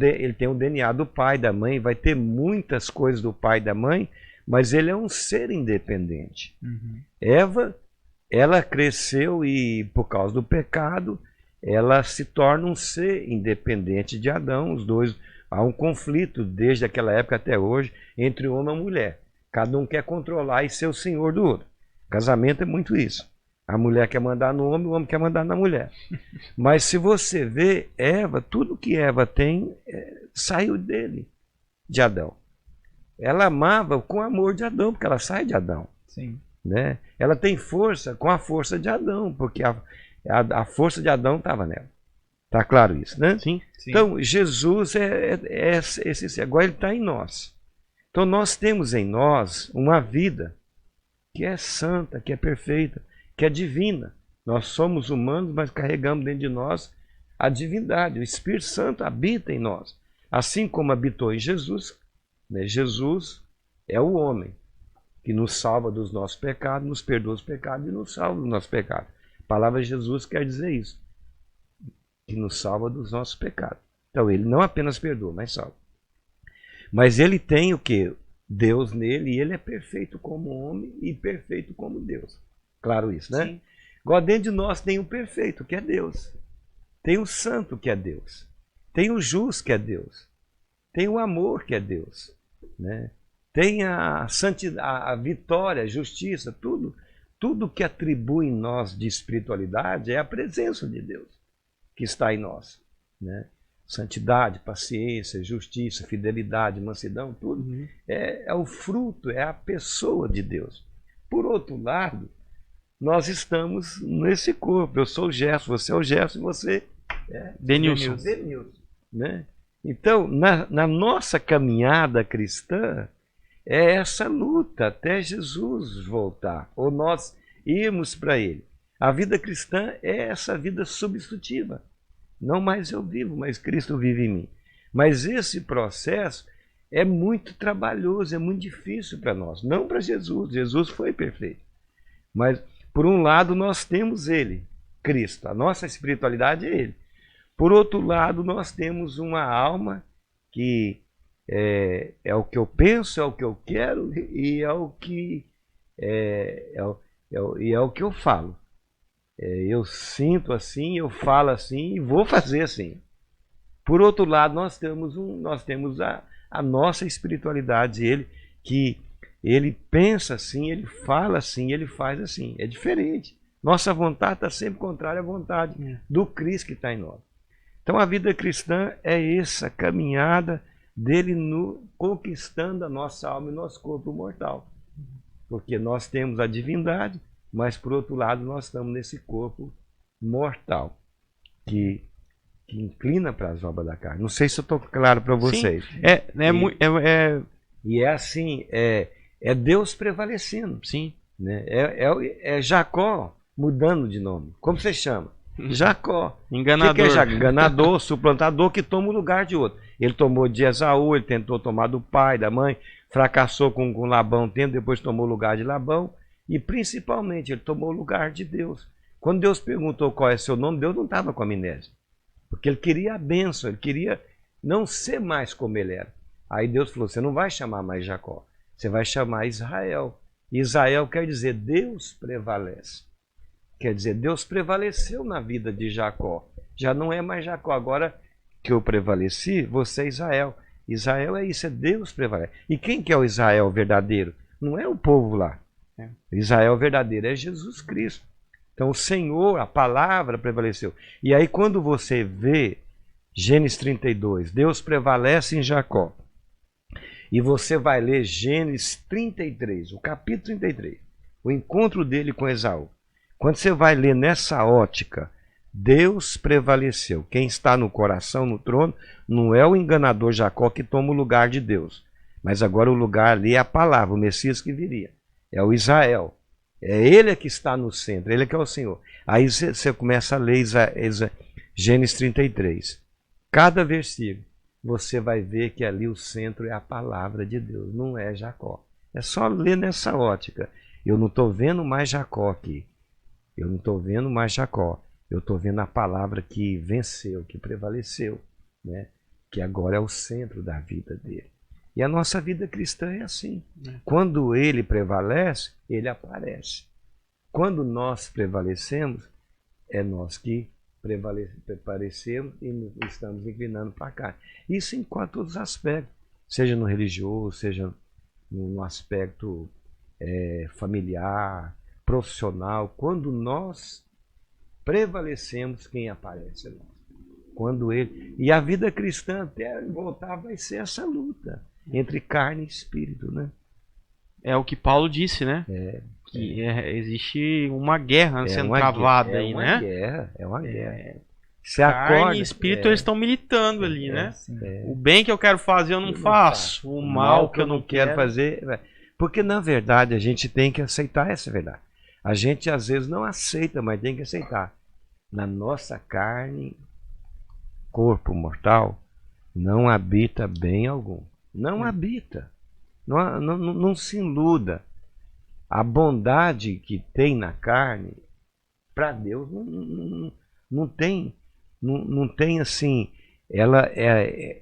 ele tem o DNA do pai e da mãe, vai ter muitas coisas do pai e da mãe, mas ele é um ser independente. Uhum. Eva, ela cresceu e por causa do pecado, ela se torna um ser independente de Adão. Os dois, há um conflito desde aquela época até hoje entre o homem e a mulher. Cada um quer controlar e ser o senhor do outro. Casamento é muito isso. A mulher quer mandar no homem, o homem quer mandar na mulher. Mas se você vê Eva, tudo que Eva tem saiu dele, de Adão. Ela amava com o amor de Adão, porque ela sai de Adão. Sim. Né? Ela tem força com a força de Adão, porque a força de Adão estava nela. Está claro isso, né? Sim. Sim. Então, Jesus agora ele está em nós. Então, nós temos em nós uma vida que é santa, que é perfeita, que é divina. Nós somos humanos, mas carregamos dentro de nós a divindade. O Espírito Santo habita em nós. Assim como habitou em Jesus, né? Jesus é o homem que nos salva dos nossos pecados, nos perdoa os pecados e nos salva dos nossos pecados. A palavra Jesus quer dizer isso, que nos salva dos nossos pecados. Então, ele não apenas perdoa, mas salva. Mas ele tem o quê? Deus nele, e ele é perfeito como homem e perfeito como Deus. Claro isso, né? Sim. Igual dentro de nós tem o perfeito, que é Deus. Tem o santo, que é Deus. Tem o justo, que é Deus. Tem o amor, que é Deus, né? Tem a santidade, a vitória, a justiça, tudo que atribui em nós de espiritualidade é a presença de Deus que está em nós, né? Santidade, paciência, justiça, fidelidade, mansidão, tudo é o fruto, é a pessoa de Deus. Por outro lado, nós estamos nesse corpo. Eu sou o Gerson, você é o Gerson e você é Denilson. Denilson, né? Então, na nossa caminhada cristã, é essa luta até Jesus voltar, ou nós irmos para ele. A vida cristã é essa vida substitutiva. Não mais eu vivo, mas Cristo vive em mim. Mas esse processo é muito trabalhoso, é muito difícil para nós. Não para Jesus, Jesus foi perfeito. Mas, por um lado, nós temos ele, Cristo. A nossa espiritualidade é ele. Por outro lado, nós temos uma alma que é o que eu penso, é o que eu quero e é o que E é o que eu falo. Eu sinto assim, eu falo assim e vou fazer assim. Por outro lado, nós temos a nossa espiritualidade, ele pensa assim, ele fala assim, ele faz assim. É diferente. Nossa vontade está sempre contrária à vontade do Cristo que está em nós. Então a vida cristã é essa caminhada dele conquistando a nossa alma e nosso corpo mortal. Porque nós temos a divindade, mas por outro lado nós estamos nesse corpo mortal que inclina para as obras da carne. Não sei se eu estou claro para vocês. Sim, e é assim, é Deus prevalecendo. Sim. Né? É Jacó mudando de nome. Como você chama? Jacó. Enganador. Que é Jacó? Enganador, suplantador, que toma o lugar de outro. Ele tomou de Esaú, ele tentou tomar do pai, da mãe, fracassou com Labão, depois tomou o lugar de Labão, e principalmente ele tomou o lugar de Deus. Quando Deus perguntou qual é seu nome, Deus não estava com amnésia. Porque ele queria a bênção, ele queria não ser mais como ele era. Aí Deus falou, você não vai chamar mais Jacó, você vai chamar Israel. Israel quer dizer Deus prevalece. Quer dizer, Deus prevaleceu na vida de Jacó. Já não é mais Jacó. Agora que eu prevaleci, você é Israel. Israel é isso, é Deus prevalece. E quem que é o Israel verdadeiro? Não é o povo lá. Israel verdadeiro é Jesus Cristo. Então o Senhor, a palavra prevaleceu. E aí quando você vê Gênesis 32, Deus prevalece em Jacó. E você vai ler Gênesis 33, o capítulo 33, o encontro dele com Esaú. Quando você vai ler nessa ótica, Deus prevaleceu. Quem está no coração, no trono, não é o enganador Jacó que toma o lugar de Deus. Mas agora o lugar ali é a palavra, o Messias que viria. É o Israel. É ele que está no centro, ele que é o Senhor. Aí você começa a ler Gênesis 33. Cada versículo, você vai ver que ali o centro é a palavra de Deus, não é Jacó. É só ler nessa ótica. Eu não estou vendo mais Jacó aqui. Eu não estou vendo mais Jacó. Eu estou vendo a palavra que venceu, que prevaleceu, né? Que agora é o centro da vida dele. E a nossa vida cristã é assim. Quando ele prevalece, ele aparece. Quando nós prevalecemos, é nós que prevalecemos e estamos inclinando para cá. Isso em todos os aspectos, seja no religioso, seja no aspecto familiar, profissional. Quando nós prevalecemos, quem aparece é nós. Quando ele... E a vida cristã, até voltar, vai ser essa luta entre carne e espírito, né? É o que Paulo disse, né? Que existe uma guerra sendo travada aí, né? É uma guerra. Carne e espírito, eles estão militando ali, né? O bem que eu quero fazer eu não faço. O mal que eu não quero fazer... Porque, na verdade, a gente tem que aceitar essa verdade. A gente, às vezes, não aceita, mas tem que aceitar. Na nossa carne, corpo mortal, não habita bem algum. Não habita. Não se iluda. A bondade que tem na carne, para Deus, não tem assim, ela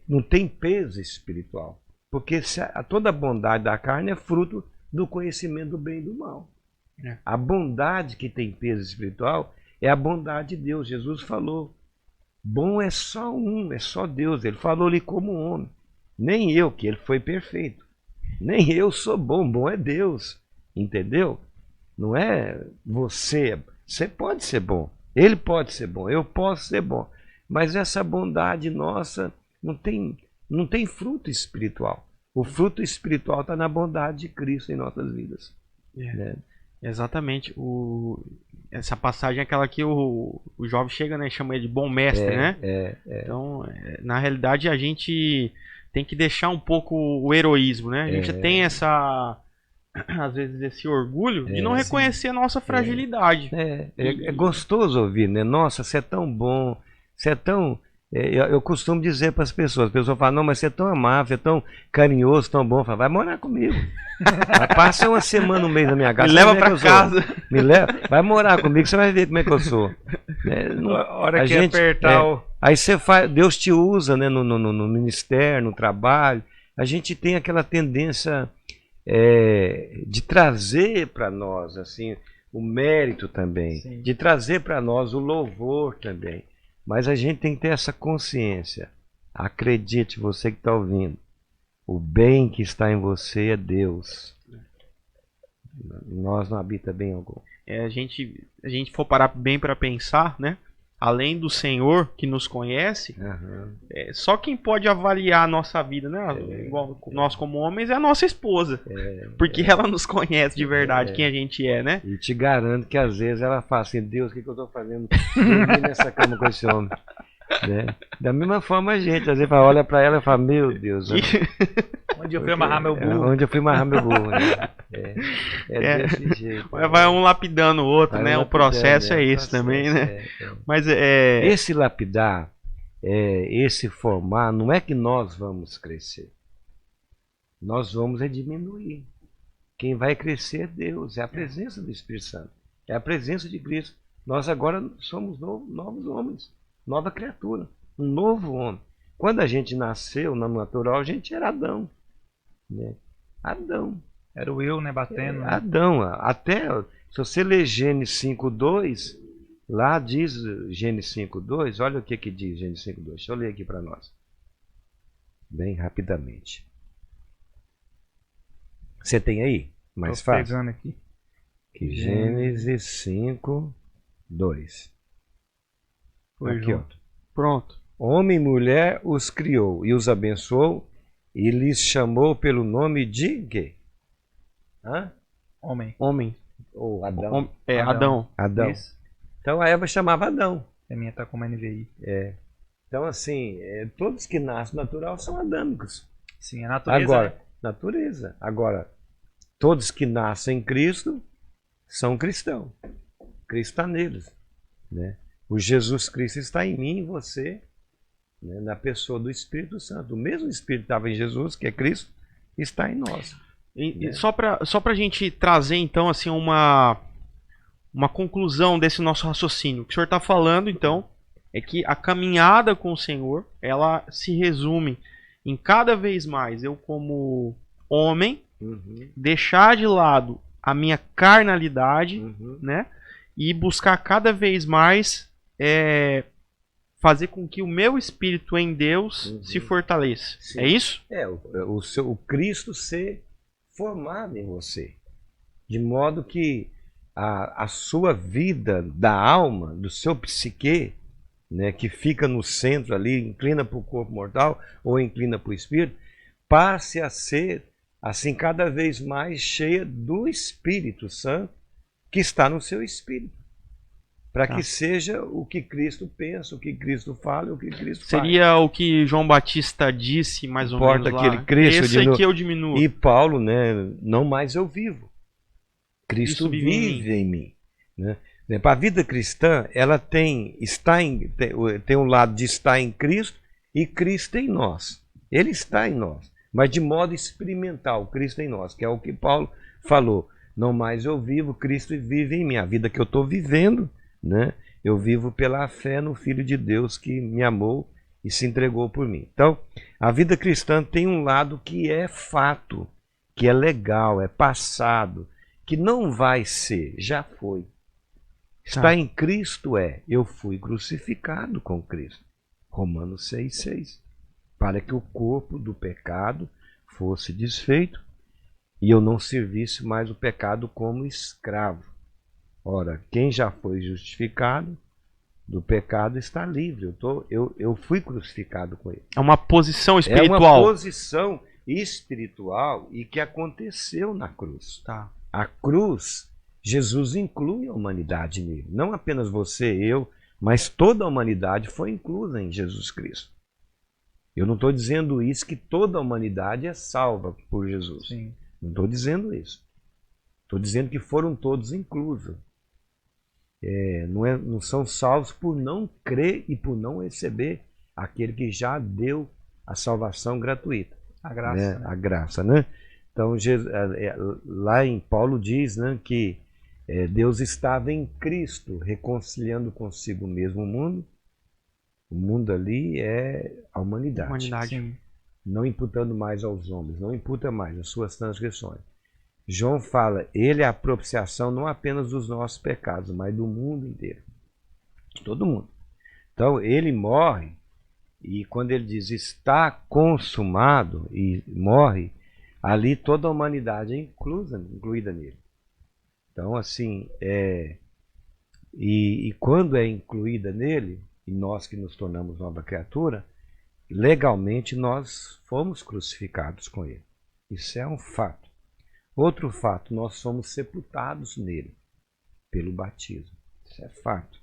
não tem peso espiritual. Porque toda a bondade da carne é fruto do conhecimento do bem e do mal. A bondade que tem peso espiritual é a bondade de Deus. Jesus falou, bom é só um, é só Deus. Ele falou ali como homem. Nem eu, que ele foi perfeito. Nem eu sou bom, bom é Deus. Entendeu? Não é você. Você pode ser bom. Ele pode ser bom. Eu posso ser bom. Mas essa bondade nossa não tem fruto espiritual. O fruto espiritual está na bondade de Cristo em nossas vidas. Né? Exatamente. Essa passagem é aquela que o jovem chega, né, e chama ele de bom mestre, né? Então, na realidade, a gente tem que deixar um pouco o heroísmo, né? A gente tem às vezes, esse orgulho de não reconhecer a nossa fragilidade. É gostoso ouvir, né? Nossa, você é tão bom, você é tão... Eu costumo dizer para as pessoas falam, não, mas você é tão amável, você é tão carinhoso, tão bom. Eu falo, vai morar comigo. Passa uma semana, um mês na minha casa. Me leva para casa. Me leva, vai morar comigo, você vai ver como é que eu sou. A hora que apertar Aí você faz, Deus te usa, né, no ministério, no trabalho. A gente tem aquela tendência de trazer para nós, assim, o mérito também, Sim. de trazer para nós o louvor também. Mas a gente tem que ter essa consciência. Acredite, você que está ouvindo, o bem que está em você é Deus. Nós não habita bem algum. A gente for parar bem para pensar, né? Além do Senhor que nos conhece, só quem pode avaliar a nossa vida, né? Igual nós como homens, é a nossa esposa. Porque ela nos conhece de verdade quem a gente é, né? E te garanto que às vezes ela fala assim, Deus, o que eu estou fazendo dormir nessa cama com esse homem? Né? Da mesma forma a gente, às vezes olha para ela e fala, meu Deus, onde eu fui amarrar meu burro? Onde eu fui amarrar meu burro, né? Desse jeito. Vai um lapidando o outro, Vai né? O processo é esse também, né? Mas esse lapidar, esse formar, não é que nós vamos crescer. Nós vamos diminuir. Quem vai crescer é Deus, é a presença do Espírito Santo, é a presença de Cristo. Nós agora somos novos homens, nova criatura, um novo homem. Quando a gente nasceu no natural, a gente era Adão, né? Adão. Era o eu, né, batendo. Adão. Até, se você ler Gênesis 5:2, lá diz Gênesis 5:2, olha o que diz Gênesis 5:2. Deixa eu ler aqui para nós. Bem rapidamente. Você tem aí? Mais Tô fácil. pegando aqui. Gênesis 5:2. Aqui, ó. Pronto. Homem e mulher os criou e os abençoou e lhes chamou pelo nome de quê? Homem. Ou Adão. Adão. Isso. Então a Eva chamava Adão. A minha tá como NVI. Então assim, todos que nascem natural são adâmicos. Sim, a natureza. Agora, né? natureza. Agora, todos que nascem em Cristo são cristãos. Cristo está neles, né? O Jesus Cristo está em mim e em você, né? Na pessoa do Espírito Santo. O mesmo Espírito que estava em Jesus, que é Cristo, está em nós. E só pra gente trazer, então, assim, uma conclusão desse nosso raciocínio. O que o senhor está falando, então, é que a caminhada com o Senhor, ela se resume em cada vez mais eu, como homem, deixar de lado a minha carnalidade, né? E buscar cada vez mais fazer com que o meu espírito em Deus se fortaleça. Sim. É isso? O Cristo ser formado em você. De modo que a sua vida da alma, do seu psique, né, que fica no centro ali, inclina para o corpo mortal ou inclina para o espírito, passe a ser, assim, cada vez mais cheia do Espírito Santo que está no seu espírito. Para que seja o que Cristo pensa, o que Cristo fala e o que Cristo faz. Seria o que João Batista disse, mais ou menos, Importa lá. que ele cresça, Esse aqui eu diminuo. E Paulo, né, não mais eu vivo. Cristo vive em mim. Né? A vida cristã, ela tem um lado de estar em Cristo e Cristo em nós. Ele está em nós, mas de modo experimental, Cristo em nós, que é o que Paulo falou. Não mais eu vivo, Cristo vive em mim. A vida que eu estou vivendo, né, eu vivo pela fé no Filho de Deus que me amou e se entregou por mim. Então, a vida cristã tem um lado que é fato, que é legal, é passado, que não vai ser, já foi. Está em Cristo eu fui crucificado com Cristo. Romanos 6,6. Para que o corpo do pecado fosse desfeito e eu não servisse mais o pecado como escravo. Ora, quem já foi justificado do pecado está livre. Eu fui crucificado com ele. É uma posição espiritual. É uma posição espiritual e que aconteceu na cruz. A cruz, Jesus inclui a humanidade nele. Não apenas você, eu, mas toda a humanidade foi inclusa em Jesus Cristo. Eu não estou dizendo isso que toda a humanidade é salva por Jesus. Sim. Não estou dizendo isso. Estou dizendo que foram todos inclusos. Não são salvos por não crer e por não receber aquele que já deu a salvação gratuita. A graça. Né? A graça, né? Então, lá em Paulo diz, né, que Deus estava em Cristo, reconciliando consigo mesmo o mundo. O mundo ali é a humanidade. Sim. Não imputando mais aos homens, não imputa mais as suas transgressões. João fala, ele é a propiciação não apenas dos nossos pecados, mas do mundo inteiro. De todo mundo. Então, ele morre, e quando ele diz está consumado, e morre, ali toda a humanidade é incluída nele. Então, assim, e quando é incluída nele, e nós que nos tornamos nova criatura, legalmente nós fomos crucificados com ele. Isso é um fato. Outro fato, nós somos sepultados nele, pelo batismo. Isso é fato.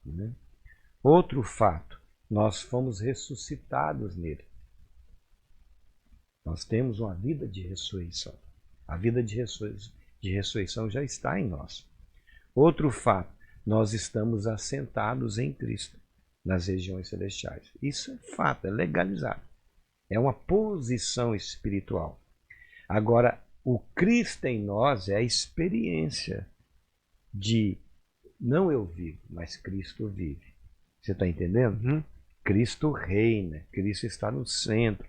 Né? Outro fato, nós fomos ressuscitados nele. Nós temos uma vida de ressurreição. A vida de ressurreição já está em nós. Outro fato, nós estamos assentados em Cristo, nas regiões celestiais. Isso é fato, é legalizado. É uma posição espiritual. Agora, o Cristo em nós é a experiência de não eu vivo, mas Cristo vive. Você está entendendo? Uhum. Cristo reina, Cristo está no centro.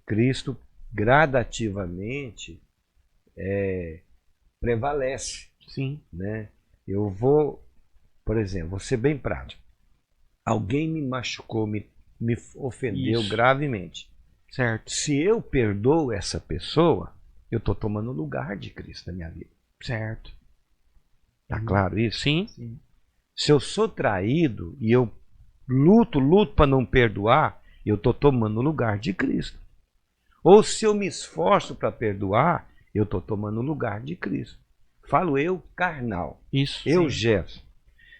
Cristo gradativamente prevalece. Sim. Né? Eu vou, por exemplo, vou ser bem prático. Alguém me machucou, me ofendeu gravemente. Certo. Se eu perdoo essa pessoa, eu estou tomando o lugar de Cristo na minha vida. Certo. Tá claro isso? Sim. Sim. Se eu sou traído e eu luto para não perdoar, eu estou tomando o lugar de Cristo. Ou se eu me esforço para perdoar, eu estou tomando o lugar de Cristo. Falo eu carnal. Isso. Eu, sim. Jefferson.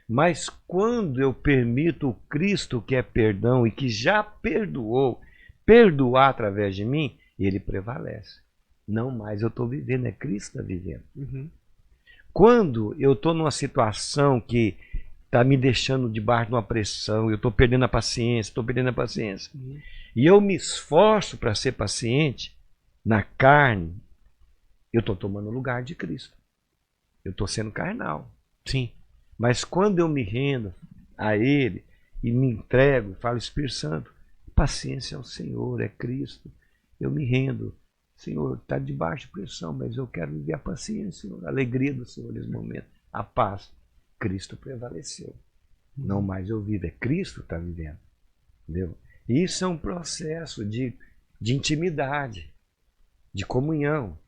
Mas quando eu permito o Cristo que é perdão e que já perdoou, perdoar através de mim, ele prevalece. Não mais eu estou vivendo, é Cristo que está vivendo. Uhum. Quando eu estou numa situação que está me deixando debaixo de uma pressão, eu estou perdendo a paciência, Uhum. e eu me esforço para ser paciente na carne, eu estou tomando o lugar de Cristo. Eu estou sendo carnal. Sim. Mas quando eu me rendo a Ele e me entrego, falo, Espírito Santo, paciência ao Senhor, é Cristo. Eu me rendo. Senhor, está debaixo de pressão, mas eu quero viver a paciência, Senhor, a alegria do Senhor nesse momento, a paz. Cristo prevaleceu. Não mais eu vivo, é Cristo que está vivendo. Entendeu? Isso é um processo de intimidade, de comunhão.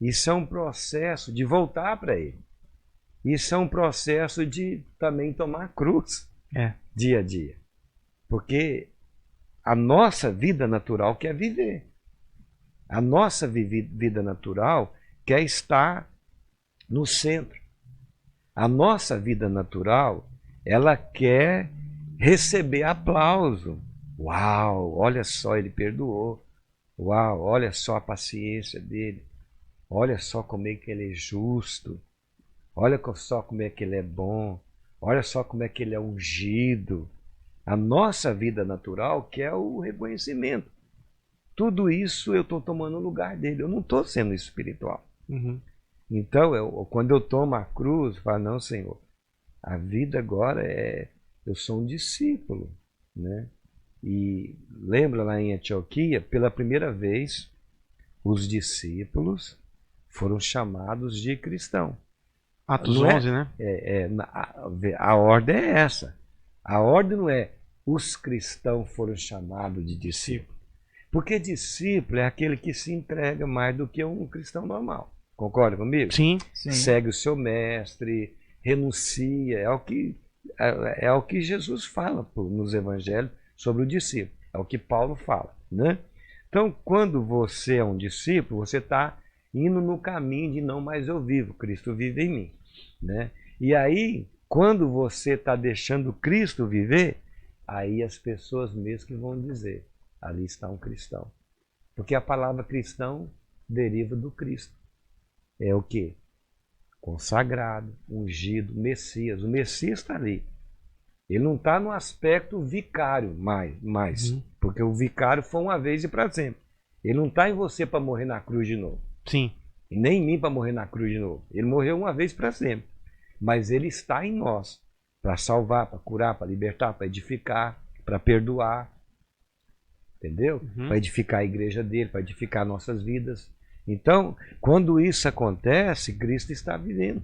Isso é um processo de voltar para Ele. Isso é um processo de também tomar cruz dia a dia. Porque a nossa vida natural quer viver. A nossa vida natural quer estar no centro. A nossa vida natural, ela quer receber aplauso. Uau, olha só, ele perdoou. Uau, olha só a paciência dele. Olha só como é que ele é justo. Olha só como é que ele é bom. Olha só como é que ele é ungido. A nossa vida natural quer o reconhecimento. Tudo isso eu estou tomando o lugar dele. Eu não estou sendo espiritual. Uhum. Então, quando eu tomo a cruz, eu falo, não, Senhor, a vida agora eu sou um discípulo. Né? E lembra lá em Antioquia, pela primeira vez, os discípulos foram chamados de cristão. Atos 11, né? A ordem é essa. A ordem não é os cristãos foram chamados de discípulos. Porque discípulo é aquele que se entrega mais do que um cristão normal. Concorda comigo? Sim. Segue o seu mestre, renuncia. É o que Jesus fala nos evangelhos sobre o discípulo. É o que Paulo fala. Né? Então, quando você é um discípulo, você está indo no caminho de não mais eu vivo, Cristo vive em mim. Né? E aí, quando você está deixando Cristo viver, aí as pessoas mesmo que vão dizer, ali está um cristão. Porque a palavra cristão deriva do Cristo. É o quê? Consagrado, ungido, Messias. O Messias está ali. Ele não está no aspecto vicário mais. Uhum. Porque o vicário foi uma vez e para sempre. Ele não está em você para morrer na cruz de novo. Sim. E nem em mim para morrer na cruz de novo. Ele morreu uma vez para sempre. Mas ele está em nós. Para salvar, para curar, para libertar, para edificar, para perdoar. Entendeu? Uhum. Para edificar a igreja dele, para edificar nossas vidas. Então, quando isso acontece, Cristo está vivendo.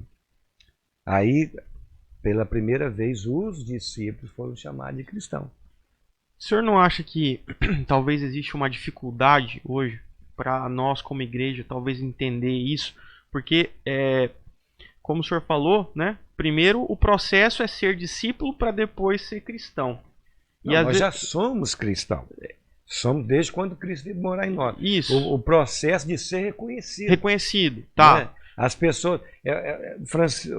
Aí, pela primeira vez, os discípulos foram chamados de cristãos. O senhor não acha que talvez existe uma dificuldade hoje para nós como igreja talvez entender isso? Porque, como o senhor falou, né? Primeiro o processo é ser discípulo para depois ser cristão. Não, nós já somos cristãos. Somos desde quando Cristo veio morar em nós. Isso. O processo de ser reconhecido. Reconhecido, tá. Né? As pessoas...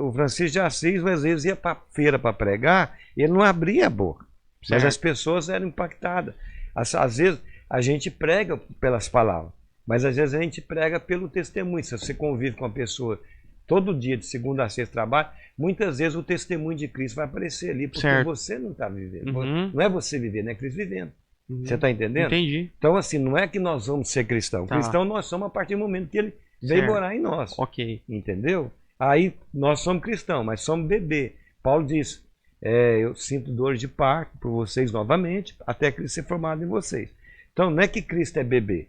o Francisco de Assis, às vezes, ia para a feira para pregar, ele não abria a boca. Certo. Mas as pessoas eram impactadas. Às vezes, a gente prega pelas palavras, mas às vezes a gente prega pelo testemunho. Se você convive com a pessoa todo dia, de segunda a sexta, trabalho, muitas vezes o testemunho de Cristo vai aparecer ali, porque certo. você não está vivendo. Uhum. Não é você vivendo, é Cristo vivendo. Uhum. Você está entendendo? Entendi. Então, assim, não é que nós vamos ser cristãos. Tá. Cristão nós somos a partir do momento que ele veio Certo. morar em nós. Ok. Entendeu? Aí nós somos cristãos, mas somos bebê. Paulo diz, eu sinto dores de parto por vocês novamente, até Cristo ser formado em vocês. Então, não é que Cristo é bebê.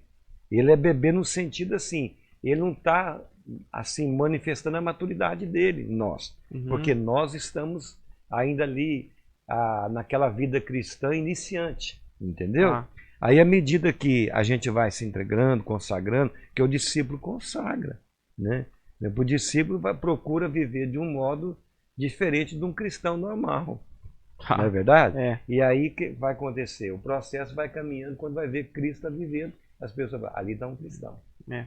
Ele é bebê no sentido assim, ele não está assim manifestando a maturidade dele em nós. Uhum. Porque nós estamos ainda ali naquela vida cristã iniciante. Entendeu? Ah. Aí, à medida que a gente vai se entregando, consagrando, que o discípulo consagra, né? O discípulo procura viver de um modo diferente de um cristão normal. Ah. Não é verdade? É. E aí que vai acontecer? O processo vai caminhando, quando vai ver que Cristo está vivendo, as pessoas falam, ali está um cristão. É.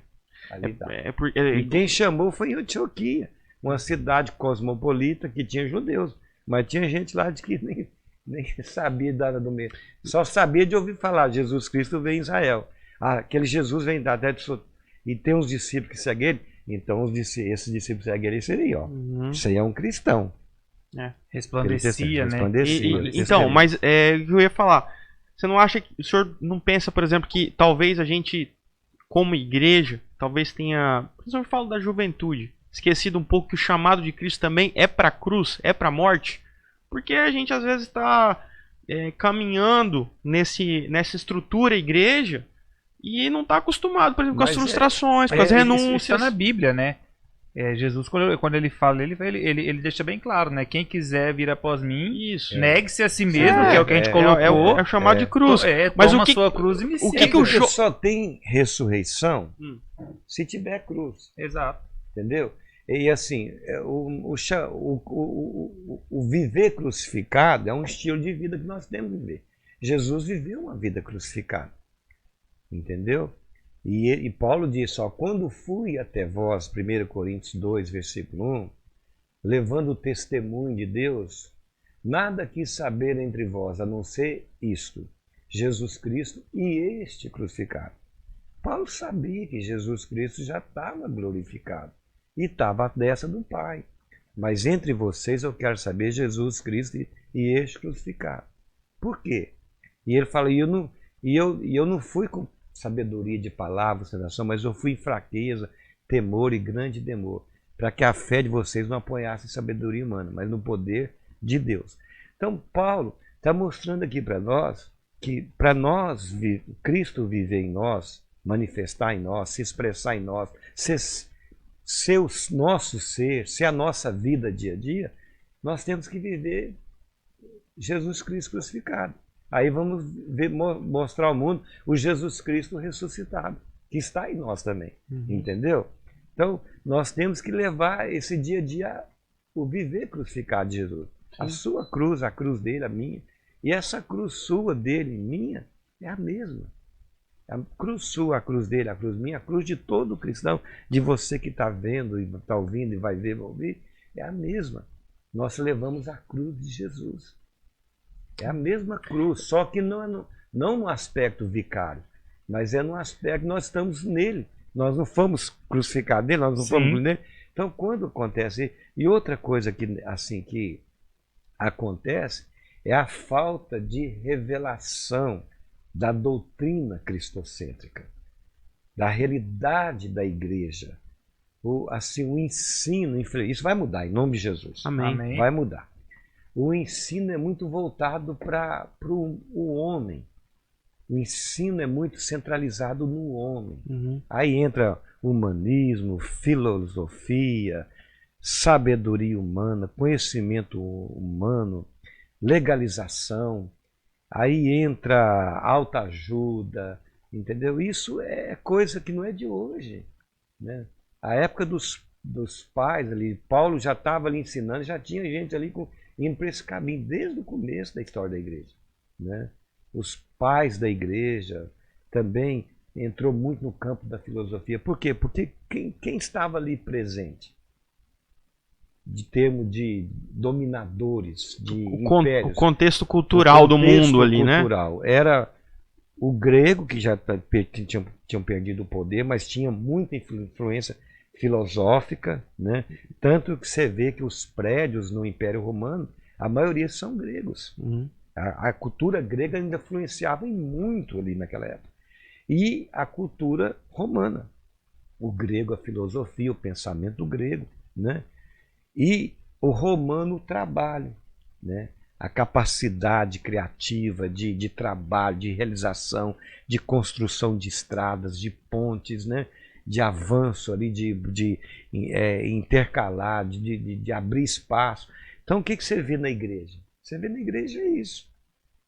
Ali está. E E quem chamou foi em Antioquia, uma cidade cosmopolita que tinha judeus, mas tinha gente lá de que nem sabia nada do meio. Só sabia de ouvir falar, Jesus Cristo veio em Israel. Aquele Jesus vem da terra de... E tem uns discípulos que seguem ele, então esses discípulos que seguem ele seria, ó. Uhum. Isso aí é um cristão. Resplandecia, né? Resplandecia. Então, mas o que eu ia falar, você não acha que o senhor não pensa, por exemplo, que talvez a gente, como igreja, talvez tenha, por exemplo, eu falo da juventude, esquecido um pouco que o chamado de Cristo também é para a cruz, é para a morte? Porque a gente às vezes está caminhando nessa estrutura igreja e não está acostumado, por exemplo, com as frustrações, com as renúncias. Isso está na Bíblia, né? Jesus, quando ele fala, ele deixa bem claro, né? Quem quiser vir após mim, negue-se a si mesmo, que é o que a gente colocou. É o chamado de cruz. Mas toma sua cruz e me segue. Porque só tem ressurreição se tiver cruz. Exato. Entendeu? E assim, o viver crucificado é um estilo de vida que nós temos que viver. Jesus viveu uma vida crucificada. Entendeu? E Paulo disse, ó, quando fui até vós, 1 Coríntios 2, versículo 1, levando o testemunho de Deus, nada quis saber entre vós, a não ser isto, Jesus Cristo e este crucificado. Paulo sabia que Jesus Cristo já estava glorificado e estava à destra do Pai. Mas entre vocês eu quero saber Jesus Cristo e este crucificado. Por quê? E ele fala, eu não fui com sabedoria de palavras, mas eu fui em fraqueza, temor e grande temor, para que a fé de vocês não apoiasse em sabedoria humana, mas no poder de Deus. Então Paulo está mostrando aqui para nós que para nós, Cristo viver em nós, manifestar em nós, se expressar em nós, ser o nosso ser a nossa vida dia a dia, nós temos que viver Jesus Cristo crucificado. Aí vamos mostrar ao mundo o Jesus Cristo ressuscitado, que está em nós também. Entendeu? Então, nós temos que levar esse dia a dia o viver crucificado de Jesus. Sim. A sua cruz, a cruz dele, a minha. E essa cruz sua, dele e minha, é a mesma. A cruz sua, a cruz dele, a cruz minha, a cruz de todo cristão, de você que está vendo, e está ouvindo, e vai ver, vai ouvir, é a mesma. Nós levamos a cruz de Jesus. É a mesma cruz, só que não no aspecto vicário, mas é no aspecto que nós estamos nele. Nós não fomos crucificados nele, nós não fomos nele. Então, quando acontece... E outra coisa que acontece é a falta de revelação da doutrina cristocêntrica, da realidade da igreja. O ensino, isso vai mudar em nome de Jesus. Amém. Vai mudar. O ensino é muito voltado para o homem. O ensino é muito centralizado no homem. Aí entra humanismo, filosofia, sabedoria humana, conhecimento humano, legalização, aí entra autoajuda, entendeu? Isso é coisa que não é de hoje, né? A época dos pais ali, Paulo já estava ali ensinando, já tinha gente ali indo para esse caminho desde o começo da história da igreja, né? Os pais da igreja também entrou muito no campo da filosofia. Por quê? Porque quem estava ali presente, de termos de dominadores, de impérios, o contexto cultural do mundo ali, cultural, né? Era o grego, que já tinham perdido o poder, mas tinha muita influência filosófica, né? Tanto que você vê que os prédios no Império Romano, a maioria são gregos. Uhum. A cultura grega ainda influenciava muito ali naquela época. E a cultura romana. O grego, a filosofia, o pensamento grego, né? E o romano, o trabalho, né? A capacidade criativa de trabalho, de realização, de construção de estradas, de pontes, né? De avanço ali, de intercalar, de abrir espaço. Então, o que você vê na igreja? Você vê na igreja isso.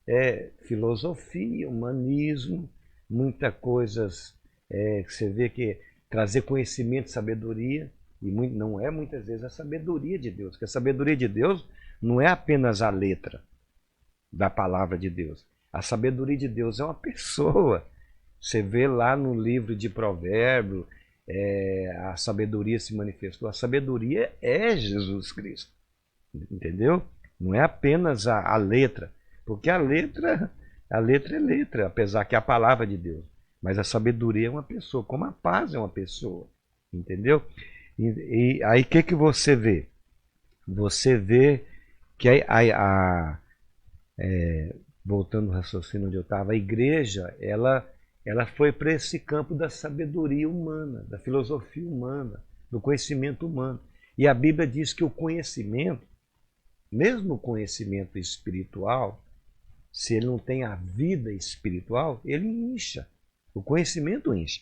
É filosofia, humanismo, muitas coisas que você vê que trazer conhecimento, sabedoria, e não é muitas vezes a sabedoria de Deus, porque a sabedoria de Deus não é apenas a letra da palavra de Deus. A sabedoria de Deus é uma pessoa. Você vê lá no livro de Provérbios, a sabedoria se manifestou. A sabedoria é Jesus Cristo, entendeu? Não é apenas a letra, porque a letra é letra, apesar que é a palavra de Deus. Mas a sabedoria é uma pessoa, como a paz é uma pessoa, entendeu? E aí o que você vê? Você vê que voltando ao raciocínio onde eu estava, a igreja, ela foi para esse campo da sabedoria humana, da filosofia humana, do conhecimento humano. E a Bíblia diz que o conhecimento, mesmo o conhecimento espiritual, se ele não tem a vida espiritual, ele incha. O conhecimento incha,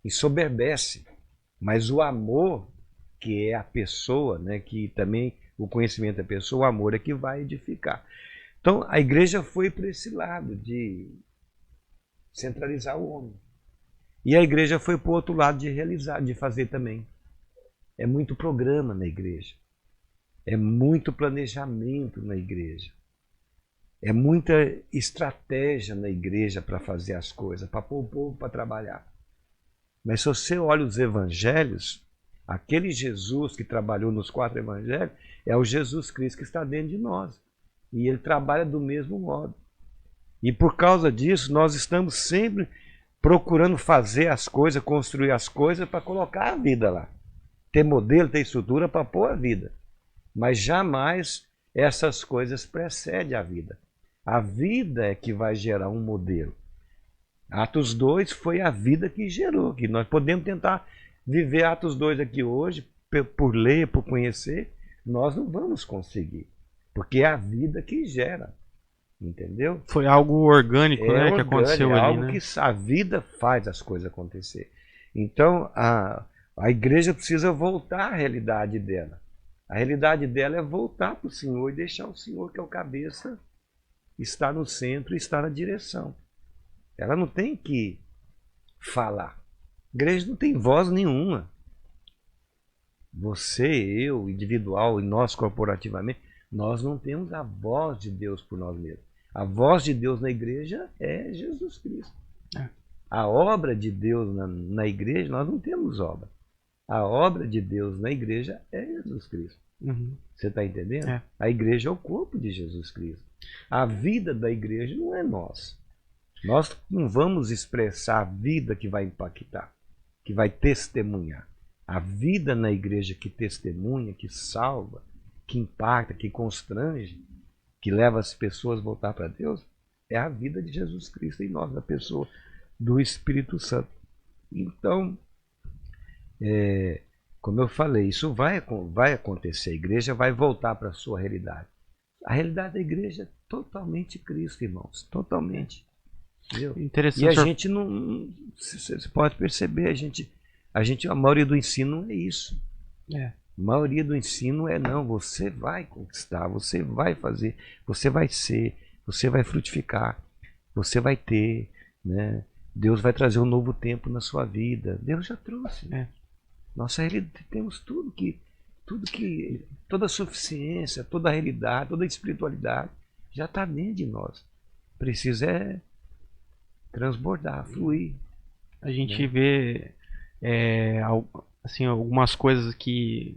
ensoberbece. Mas o amor, que é a pessoa, né, que também o conhecimento é a pessoa, o amor é que vai edificar. Então a igreja foi para esse lado de centralizar o homem. E a igreja foi para o outro lado de realizar, de fazer também. É muito programa na igreja. É muito planejamento na igreja. É muita estratégia na igreja para fazer as coisas, para pôr o povo para trabalhar. Mas se você olha os evangelhos, aquele Jesus que trabalhou nos 4 evangelhos é o Jesus Cristo que está dentro de nós. E ele trabalha do mesmo modo. E por causa disso, nós estamos sempre procurando fazer as coisas, construir as coisas para colocar a vida lá. Ter modelo, ter estrutura para pôr a vida. Mas jamais essas coisas precedem a vida. A vida é que vai gerar um modelo. Atos 2 foi a vida que gerou, que nós podemos tentar viver Atos 2 aqui hoje, por ler, por conhecer, nós não vamos conseguir, porque é a vida que gera, entendeu? Foi algo orgânico, né, orgânico, que aconteceu ali, ali, algo né? que a vida faz as coisas acontecer. Então, a igreja precisa voltar à realidade dela. A realidade dela é voltar para o Senhor e deixar o Senhor, que é o cabeça, estar no centro e estar na direção. Ela não tem que falar. A igreja não tem voz nenhuma. Você, eu, individual e nós corporativamente, nós não temos a voz de Deus por nós mesmos. A voz de Deus na igreja é Jesus Cristo. A obra de Deus na igreja, nós não temos obra. A obra de Deus na igreja é Jesus Cristo. Uhum. Você está entendendo? É. A igreja é o corpo de Jesus Cristo. A vida da igreja não é nós. Nós não vamos expressar a vida que vai impactar, que vai testemunhar. A vida na igreja que testemunha, que salva, que impacta, que constrange, que leva as pessoas a voltar para Deus, é a vida de Jesus Cristo em nós, da pessoa do Espírito Santo. Então, como eu falei, isso vai acontecer. A igreja vai voltar para a sua realidade. A realidade da igreja é totalmente Cristo, irmãos. Totalmente. Entendeu? Interessante. E a gente não. Você pode perceber, a A maioria do ensino é isso. É. A maioria do ensino é não, você vai conquistar, você vai fazer, você vai ser, você vai frutificar, você vai ter, né? Deus vai trazer um novo tempo na sua vida. Deus já trouxe, né? Nossa realidade, temos toda a suficiência, toda a realidade, toda a espiritualidade já está dentro de nós. Precisa é transbordar, fluir. A gente vê assim, algumas coisas que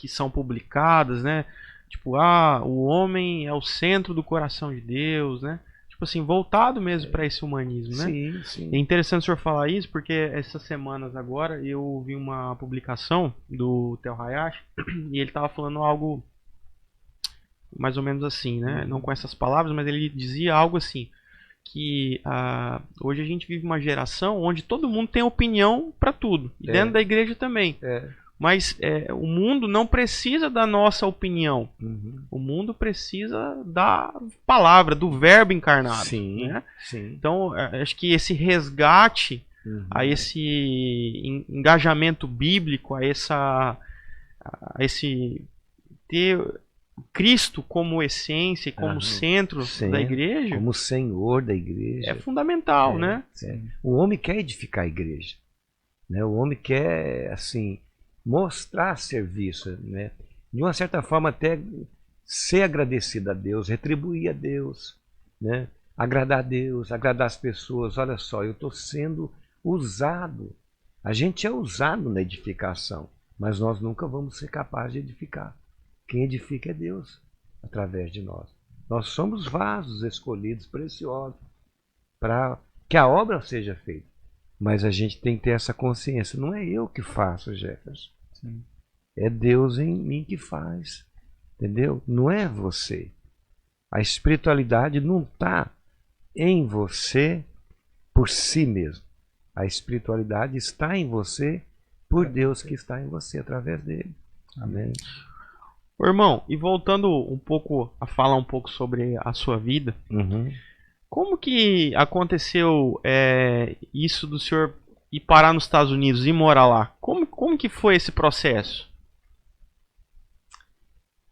são publicadas, né? Tipo, o homem é o centro do coração de Deus, né? Tipo assim, voltado mesmo para esse humanismo, né? Sim, sim. É interessante o senhor falar isso, porque essas semanas agora eu vi uma publicação do Theo Hayashi e ele estava falando algo mais ou menos assim, né? Não com essas palavras, mas ele dizia algo assim, que hoje a gente vive uma geração onde todo mundo tem opinião para tudo, e dentro da igreja também. Mas o mundo não precisa da nossa opinião. O mundo precisa da palavra, do verbo encarnado. Sim, né? sim. Então, acho que esse resgate a esse engajamento bíblico, a esse ter Cristo como essência e como centro da igreja, como Senhor da igreja, é fundamental, né? O homem quer edificar a igreja, né? O homem quer, assim, mostrar serviço, né? De uma certa forma até ser agradecido a Deus, retribuir a Deus, né? Agradar a Deus, agradar as pessoas. Olha só, eu estou sendo usado. A gente é usado na edificação, mas nós nunca vamos ser capazes de edificar. Quem edifica é Deus, através de nós. Nós somos vasos escolhidos, preciosos, para que a obra seja feita. Mas a gente tem que ter essa consciência. Não é eu que faço, Jefferson. Sim. É Deus em mim que faz. Entendeu? Não é você. A espiritualidade não está em você por si mesmo. A espiritualidade está em você por Deus que está em você, através dele. Amém. Ô, irmão, e voltando um pouco a falar um pouco sobre a sua vida, como que aconteceu isso do senhor ir parar nos Estados Unidos e morar lá? Como que foi esse processo?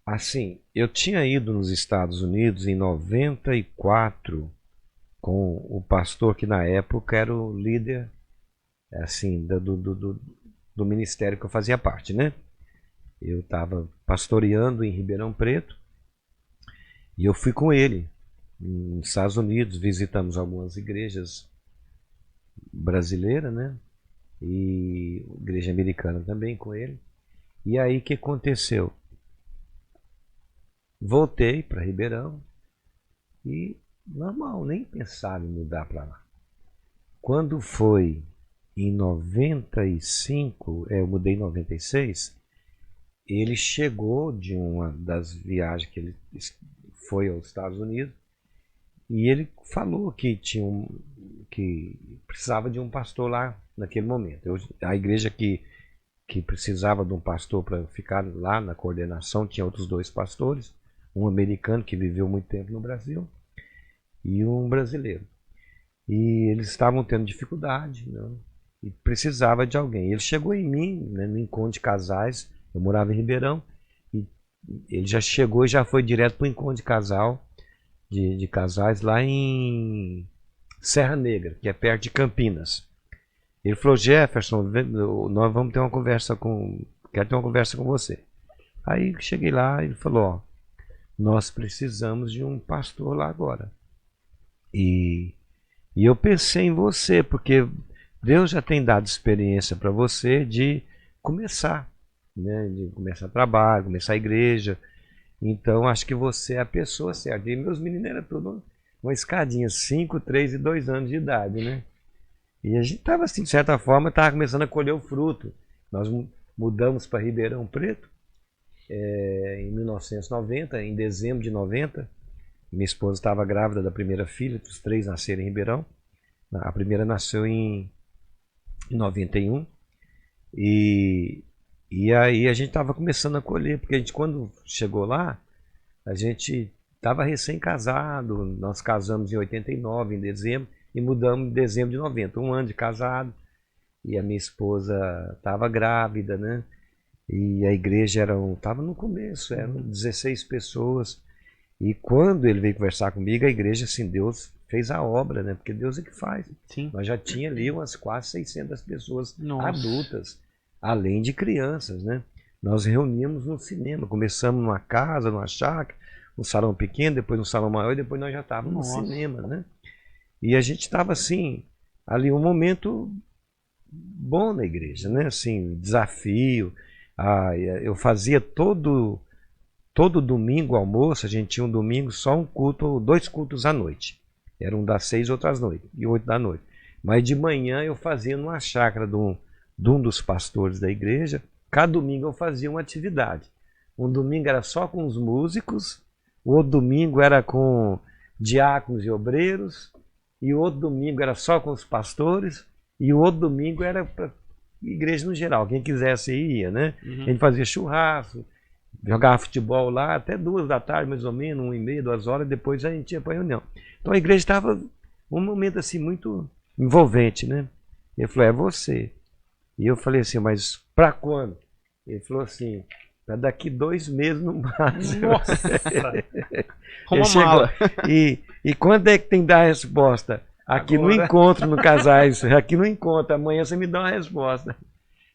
Assim, eu tinha ido nos Estados Unidos em 94 com o pastor que na época era o líder, assim, do ministério que eu fazia parte, né? Eu estava pastoreando em Ribeirão Preto e eu fui com ele nos Estados Unidos, visitamos algumas igrejas brasileiras, né? E igreja americana também com ele. E aí o que aconteceu? Voltei para Ribeirão e normal, nem pensava em mudar para lá. Quando foi em 95, eu mudei em 96, ele chegou de uma das viagens que ele foi aos Estados Unidos e ele falou que que precisava de um pastor lá naquele momento. A igreja que precisava de um pastor para ficar lá na coordenação tinha outros dois pastores, um americano que viveu muito tempo no Brasil e um brasileiro. E eles estavam tendo dificuldade, né? E precisava de alguém. Ele chegou em mim, né, no encontro de casais. Eu morava em Ribeirão e ele já chegou e já foi direto para o encontro de casal, de casais lá em Serra Negra, que é perto de Campinas. Ele falou: Jefferson, nós vamos ter uma conversa quero ter uma conversa com você. Aí cheguei lá e ele falou: ó, nós precisamos de um pastor lá agora. E eu pensei em você, porque Deus já tem dado experiência para você de começar, né? De começar trabalho, começar a igreja. Então acho que você é a pessoa certa. E meus meninos eram tudo uma escadinha, 5, 3 e 2 anos de idade, né? E a gente estava assim, de certa forma, estava começando a colher o fruto. Nós mudamos para Ribeirão Preto em 1990, em dezembro de 90. Minha esposa estava grávida da primeira filha, os 3 nasceram em Ribeirão. A primeira nasceu em 91. E aí a gente estava começando a colher, porque a gente, quando chegou lá, a gente estava recém-casado. Nós casamos em 89, em dezembro, e mudamos em dezembro de 90. 1 ano de casado. e a minha esposa estava grávida, né? E a igreja estava no começo, eram 16 pessoas. E quando ele veio conversar comigo, a igreja, assim, Deus fez a obra, né? Porque Deus é que faz. Sim. Nós já tinha ali umas quase 600 pessoas Nossa. adultas, além de crianças, né? Nós reuníamos no cinema, começamos numa casa, numa chácara, um salão pequeno, depois um salão maior, e depois nós já estávamos no cinema, né? E a gente estava assim, ali um momento bom na igreja, né? Assim, desafio. Eu fazia todo domingo almoço, a gente tinha um domingo só um culto, 2 cultos à noite. Era um das 6, outro às noite, e 8 da noite. Mas de manhã eu fazia numa chácara de um dos pastores da igreja. Cada domingo eu fazia uma atividade. Um domingo era só com os músicos, o outro domingo era com diáconos e obreiros, e o outro domingo era só com os pastores, e o outro domingo era para igreja no geral. Quem quisesse ia, né? Uhum. A gente fazia churrasco, jogava futebol lá até 2 da tarde, mais ou menos, 1h30, 2 horas, depois a gente ia para a reunião. Então a igreja estava um momento assim muito envolvente, né? Ele falou, é você. E eu falei assim, mas para quando? Ele falou assim, para daqui 2 meses no máximo. Nossa! Uma mala. E quando é que tem que dar a resposta? Aqui Agora. no encontro, no Casais. Aqui no encontro, amanhã você me dá uma resposta.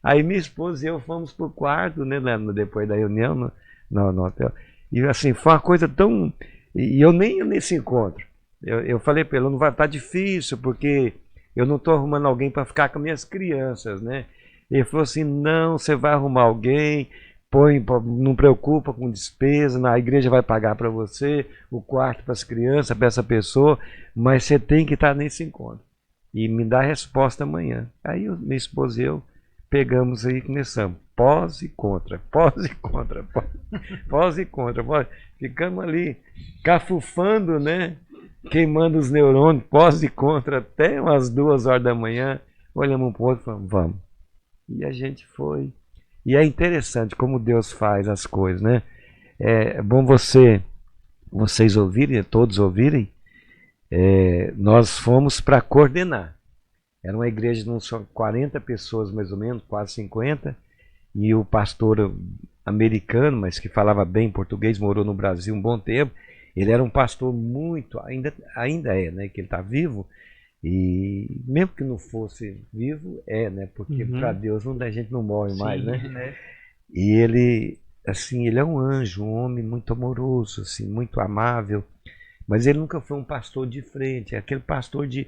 Aí minha esposa e eu fomos pro quarto, né, depois da reunião, no hotel. E assim, foi uma coisa tão... E eu nem ia nesse encontro. Eu falei para ele, não vai estar difícil, porque eu não estou arrumando alguém para ficar com minhas crianças, né? Ele falou assim, não, você vai arrumar alguém, não preocupa com despesa, a igreja vai pagar para você, o quarto para as crianças, para essa pessoa, mas você tem que estar nesse encontro. E me dá a resposta amanhã. Aí minha esposa e eu pegamos aí e começamos. Pós e contra, pós e contra, pós e contra. Ficamos ali cafufando, né? Queimando os neurônios, pós e contra, até umas 2 horas da manhã. Olhamos um para o outro e falamos, vamos. E a gente foi. E é interessante como Deus faz as coisas, né? É bom vocês ouvirem, todos ouvirem. Nós fomos para coordenar. Era uma igreja de uns 40 pessoas, mais ou menos, quase 50. E o pastor americano, mas que falava bem português, morou no Brasil um bom tempo. Ele era um pastor muito, ainda é, né? Que ele está vivo. E mesmo que não fosse vivo, né? Porque para Deus a gente não morre mais, né? E ele, assim, ele é um anjo, um homem muito amoroso, assim, muito amável. Mas ele nunca foi um pastor de frente, é aquele pastor de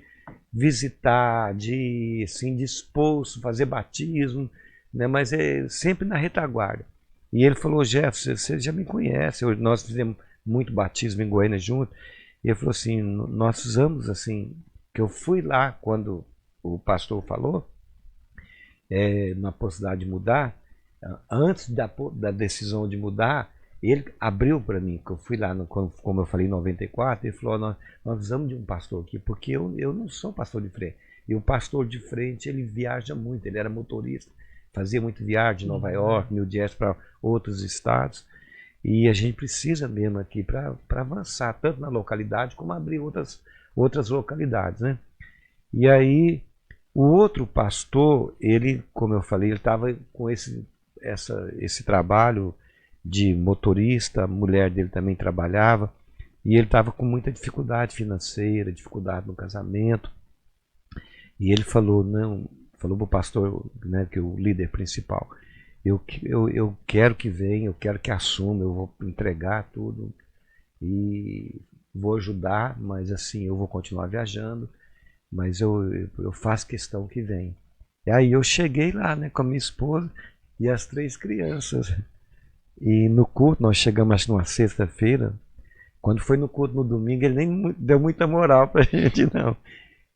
visitar, de exposto, fazer batismo, né? Mas é sempre na retaguarda. E ele falou, Jeff, você já me conhece, nós fizemos muito batismo em Goiânia junto. E ele falou assim, nós fizemos assim, que eu fui lá quando o pastor falou, na possibilidade de mudar, antes da decisão de mudar, ele abriu para mim, que eu fui lá, como eu falei, em 94, ele falou, nós precisamos de um pastor aqui, porque eu não sou pastor de frente. E o pastor de frente, ele viaja muito, ele era motorista, fazia muito viagem de Nova York, New Jersey, para outros estados. E a gente precisa mesmo aqui para avançar, tanto na localidade, como abrir outras localidades, né? E aí, o outro pastor, ele, como eu falei, ele estava com esse trabalho de motorista, a mulher dele também trabalhava, e ele estava com muita dificuldade financeira, dificuldade no casamento. E ele falou para o pastor, né, que é o líder principal, eu quero que venha, eu quero que assuma, eu vou entregar tudo e vou ajudar, mas assim, eu vou continuar viajando, mas eu faço questão que venha. E aí eu cheguei lá, né, com a minha esposa e as 3 crianças. E no culto, nós chegamos acho numa sexta-feira, quando foi no culto no domingo, ele nem deu muita moral pra gente, não.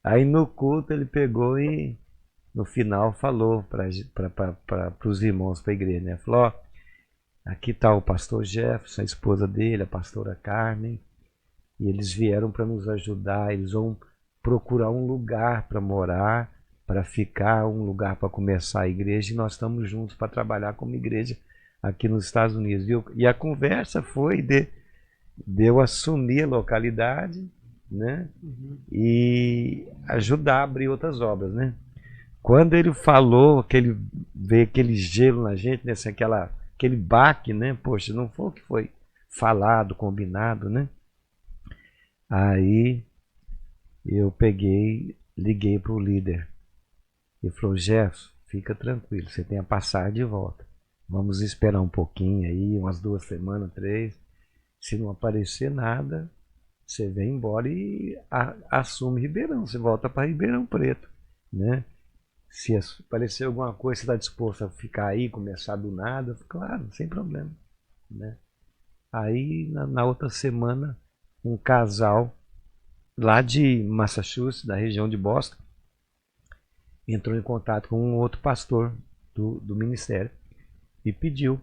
Aí no culto ele pegou e no final falou para os irmãos, para a igreja, né? Falou, aqui está o pastor Jefferson, a esposa dele, a pastora Carmen, e eles vieram para nos ajudar, eles vão procurar um lugar para morar, para ficar, um lugar para começar a igreja, e nós estamos juntos para trabalhar como igreja aqui nos Estados Unidos. E a conversa foi de eu assumir a localidade, né? E ajudar a abrir outras obras, né? Quando ele falou, veio aquele gelo na gente, né? Assim, aquele baque, né? Poxa, não foi o que foi falado, combinado, né? Aí eu liguei para o líder e falou: Jefferson, fica tranquilo, você tem a passagem de volta. Vamos esperar um pouquinho aí, umas 2 semanas, 3. Se não aparecer nada, você vem embora e assume Ribeirão. Você volta para Ribeirão Preto, né? Se aparecer alguma coisa, você está disposto a ficar aí, começar do nada? Claro, sem problema, né? Aí, na outra semana, um casal lá de Massachusetts, da região de Boston, entrou em contato com um outro pastor do ministério e pediu: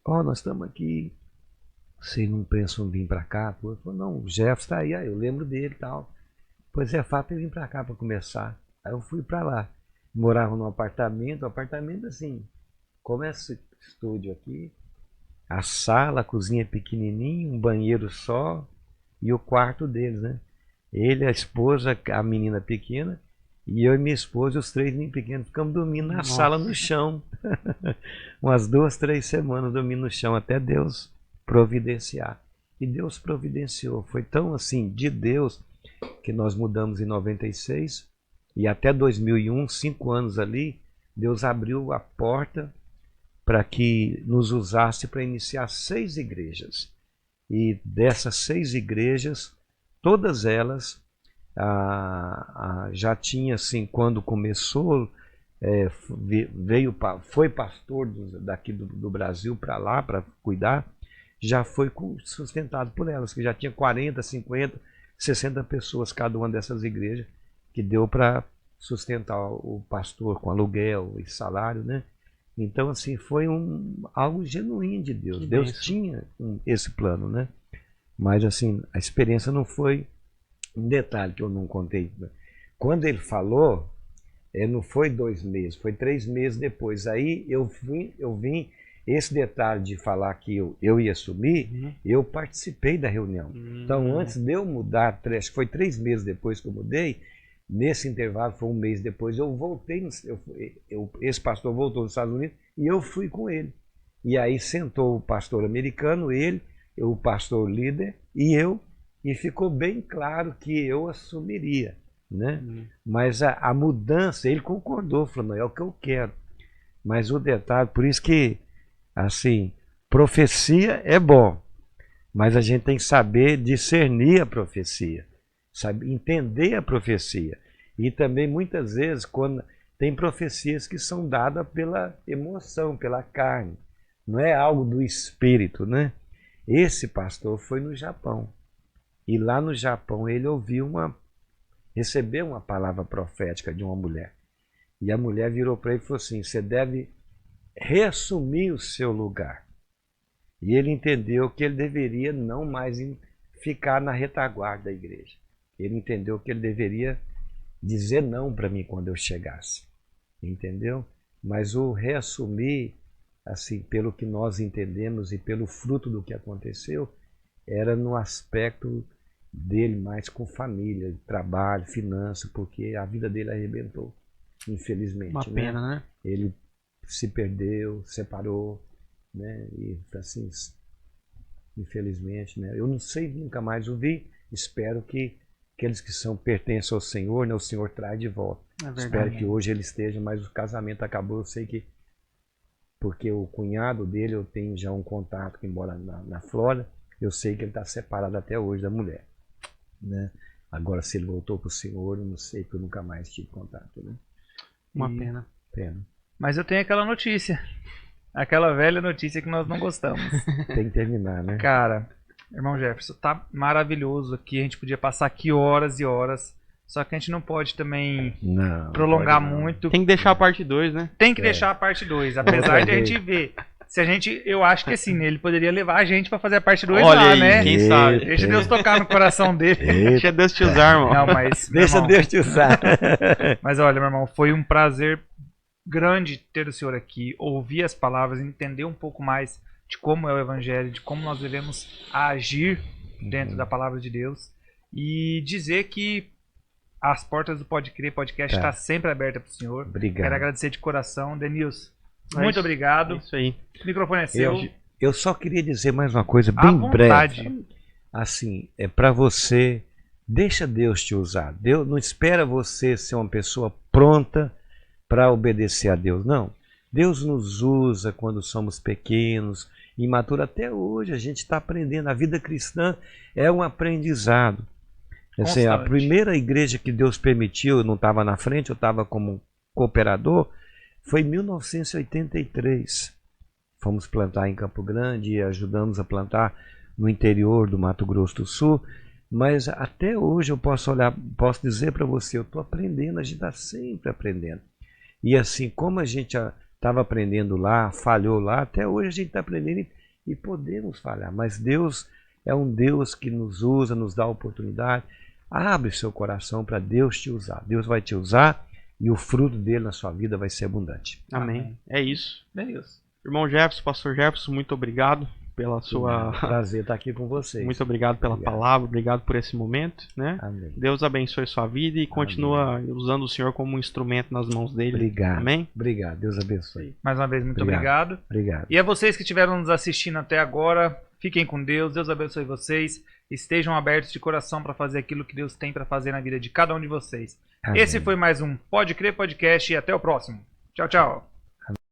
nós estamos aqui, vocês não pensam em vir para cá? Ele falou: não, o Jefferson está aí, eu lembro dele e tal. Pois é, fato ele vir para cá para começar. Aí eu fui para lá. Morava num apartamento assim, como esse estúdio aqui, a sala, a cozinha pequenininha, um banheiro só e o quarto deles, né? Ele, a esposa, a menina pequena, e eu e minha esposa, os 3 meninos pequenos, ficamos dormindo na sala, no chão. Umas 2, 3 semanas dormindo no chão, até Deus providenciar. E Deus providenciou. Foi tão assim, de Deus, que nós mudamos em 96, e até 2001, 5 anos ali, Deus abriu a porta para que nos usasse para iniciar 6 igrejas. E dessas 6 igrejas, todas elas já tinha, assim, quando começou, foi pastor daqui do Brasil para lá, para cuidar, já foi sustentado por elas, que já tinha 40, 50, 60 pessoas cada uma dessas igrejas, que deu para sustentar o pastor com aluguel e salário, né? Então, assim, foi algo genuíno de Deus. Que Deus bênção. tinha esse plano, né? Mas, assim, a experiência não foi um detalhe que eu não contei. Quando ele falou, não foi 2 meses, foi 3 meses depois. Aí eu vim, esse detalhe de falar que eu ia assumir, eu participei da reunião. Então, antes de eu mudar, acho que foi 3 meses depois que eu mudei, nesse intervalo, foi 1 mês depois, eu voltei, esse pastor voltou nos Estados Unidos e eu fui com ele. E aí sentou o pastor americano, ele, o pastor líder e eu, e ficou bem claro que eu assumiria, né? Mas a mudança, ele concordou, falou: não, é o que eu quero. Mas o detalhe, por isso que, assim, profecia é bom, mas a gente tem que saber discernir a profecia, sabe, entender a profecia. E também, muitas vezes, quando tem profecias que são dadas pela emoção, pela carne, não é algo do espírito, né? Esse pastor foi no Japão, e lá no Japão ele recebeu uma palavra profética de uma mulher, e a mulher virou para ele e falou assim: você deve reassumir o seu lugar. E ele entendeu que ele deveria não mais ficar na retaguarda da igreja. Ele entendeu que ele deveria dizer não para mim quando eu chegasse. Entendeu? Mas o reassumir, assim, pelo que nós entendemos e pelo fruto do que aconteceu, era no aspecto dele mais com família, trabalho, finança, porque a vida dele arrebentou, infelizmente. Uma pena, né? Ele se perdeu, separou, né? E assim, infelizmente, né? Eu não sei, nunca mais o vi. Espero que aqueles que pertencem ao Senhor, né? O Senhor traz de volta. Espero que hoje ele esteja, mas o casamento acabou. Eu sei que, porque o cunhado dele, eu tenho já um contato que mora na Flórida, eu sei que ele está separado até hoje da mulher, né? Agora, se ele voltou para o Senhor, eu não sei, porque eu nunca mais tive contato, né? Uma pena. Mas eu tenho aquela notícia. Aquela velha notícia que nós não gostamos. Tem que terminar, né? Cara, irmão Jefferson, tá maravilhoso aqui. A gente podia passar aqui horas e horas. Só que a gente não pode também prolongar muito. Tem que deixar a parte 2, né? Tem que deixar a parte 2. Apesar de a gente ver. Eu acho que assim, ele poderia levar a gente pra fazer a parte 2 Olha lá, aí, né? quem sabe? Deixa Deus tocar no coração dele. Deixa Deus te usar, irmão. Não, mas, Deixa irmão, Deus te usar. Mas olha, meu irmão, foi um prazer grande ter o senhor aqui, ouvir as palavras, entender um pouco mais de como é o evangelho, de como nós devemos agir dentro da palavra de Deus, e dizer que As portas do Pode Crer Podcast Tá. estão sempre abertas para o senhor. Obrigado. Quero agradecer de coração. Denilson, É muito isso. obrigado. É isso aí. O microfone é seu. Eu só queria dizer mais uma coisa À bem vontade. breve. Assim, é para você, deixa Deus te usar. Deus não espera você ser uma pessoa pronta para obedecer a Deus, não. Deus nos usa quando somos pequenos, imaturos. Até hoje a gente está aprendendo. A vida cristã é um aprendizado. Assim, a Constante. primeira igreja que Deus permitiu, eu não estava na frente, eu estava como cooperador, foi em 1983. Fomos plantar em Campo Grande e ajudamos a plantar no interior do Mato Grosso do Sul. Mas até hoje eu posso dizer para você, eu estou aprendendo, a gente está sempre aprendendo. E assim, como a gente estava aprendendo lá, falhou lá, até hoje a gente está aprendendo e podemos falhar. Mas Deus é um Deus que nos usa, nos dá oportunidade. Abre seu coração para Deus te usar. Deus vai te usar e o fruto dele na sua vida vai ser abundante. Amém. É isso. Denilson. Irmão Jefferson, pastor Jefferson, muito obrigado pela sua... Prazer estar aqui com vocês. Muito obrigado pela Obrigado. palavra, obrigado por esse momento, né? Amém. Deus abençoe sua vida e continua usando o Senhor como um instrumento nas mãos dele. Obrigado. Amém? Obrigado. Deus abençoe. Mais uma vez, muito Obrigado. obrigado. Obrigado. E a vocês que estiveram nos assistindo até agora, fiquem com Deus. Deus abençoe vocês. Estejam abertos de coração para fazer aquilo que Deus tem para fazer na vida de cada um de vocês. Amém. Esse foi mais um Pode Crer Podcast e até o próximo. Tchau, tchau.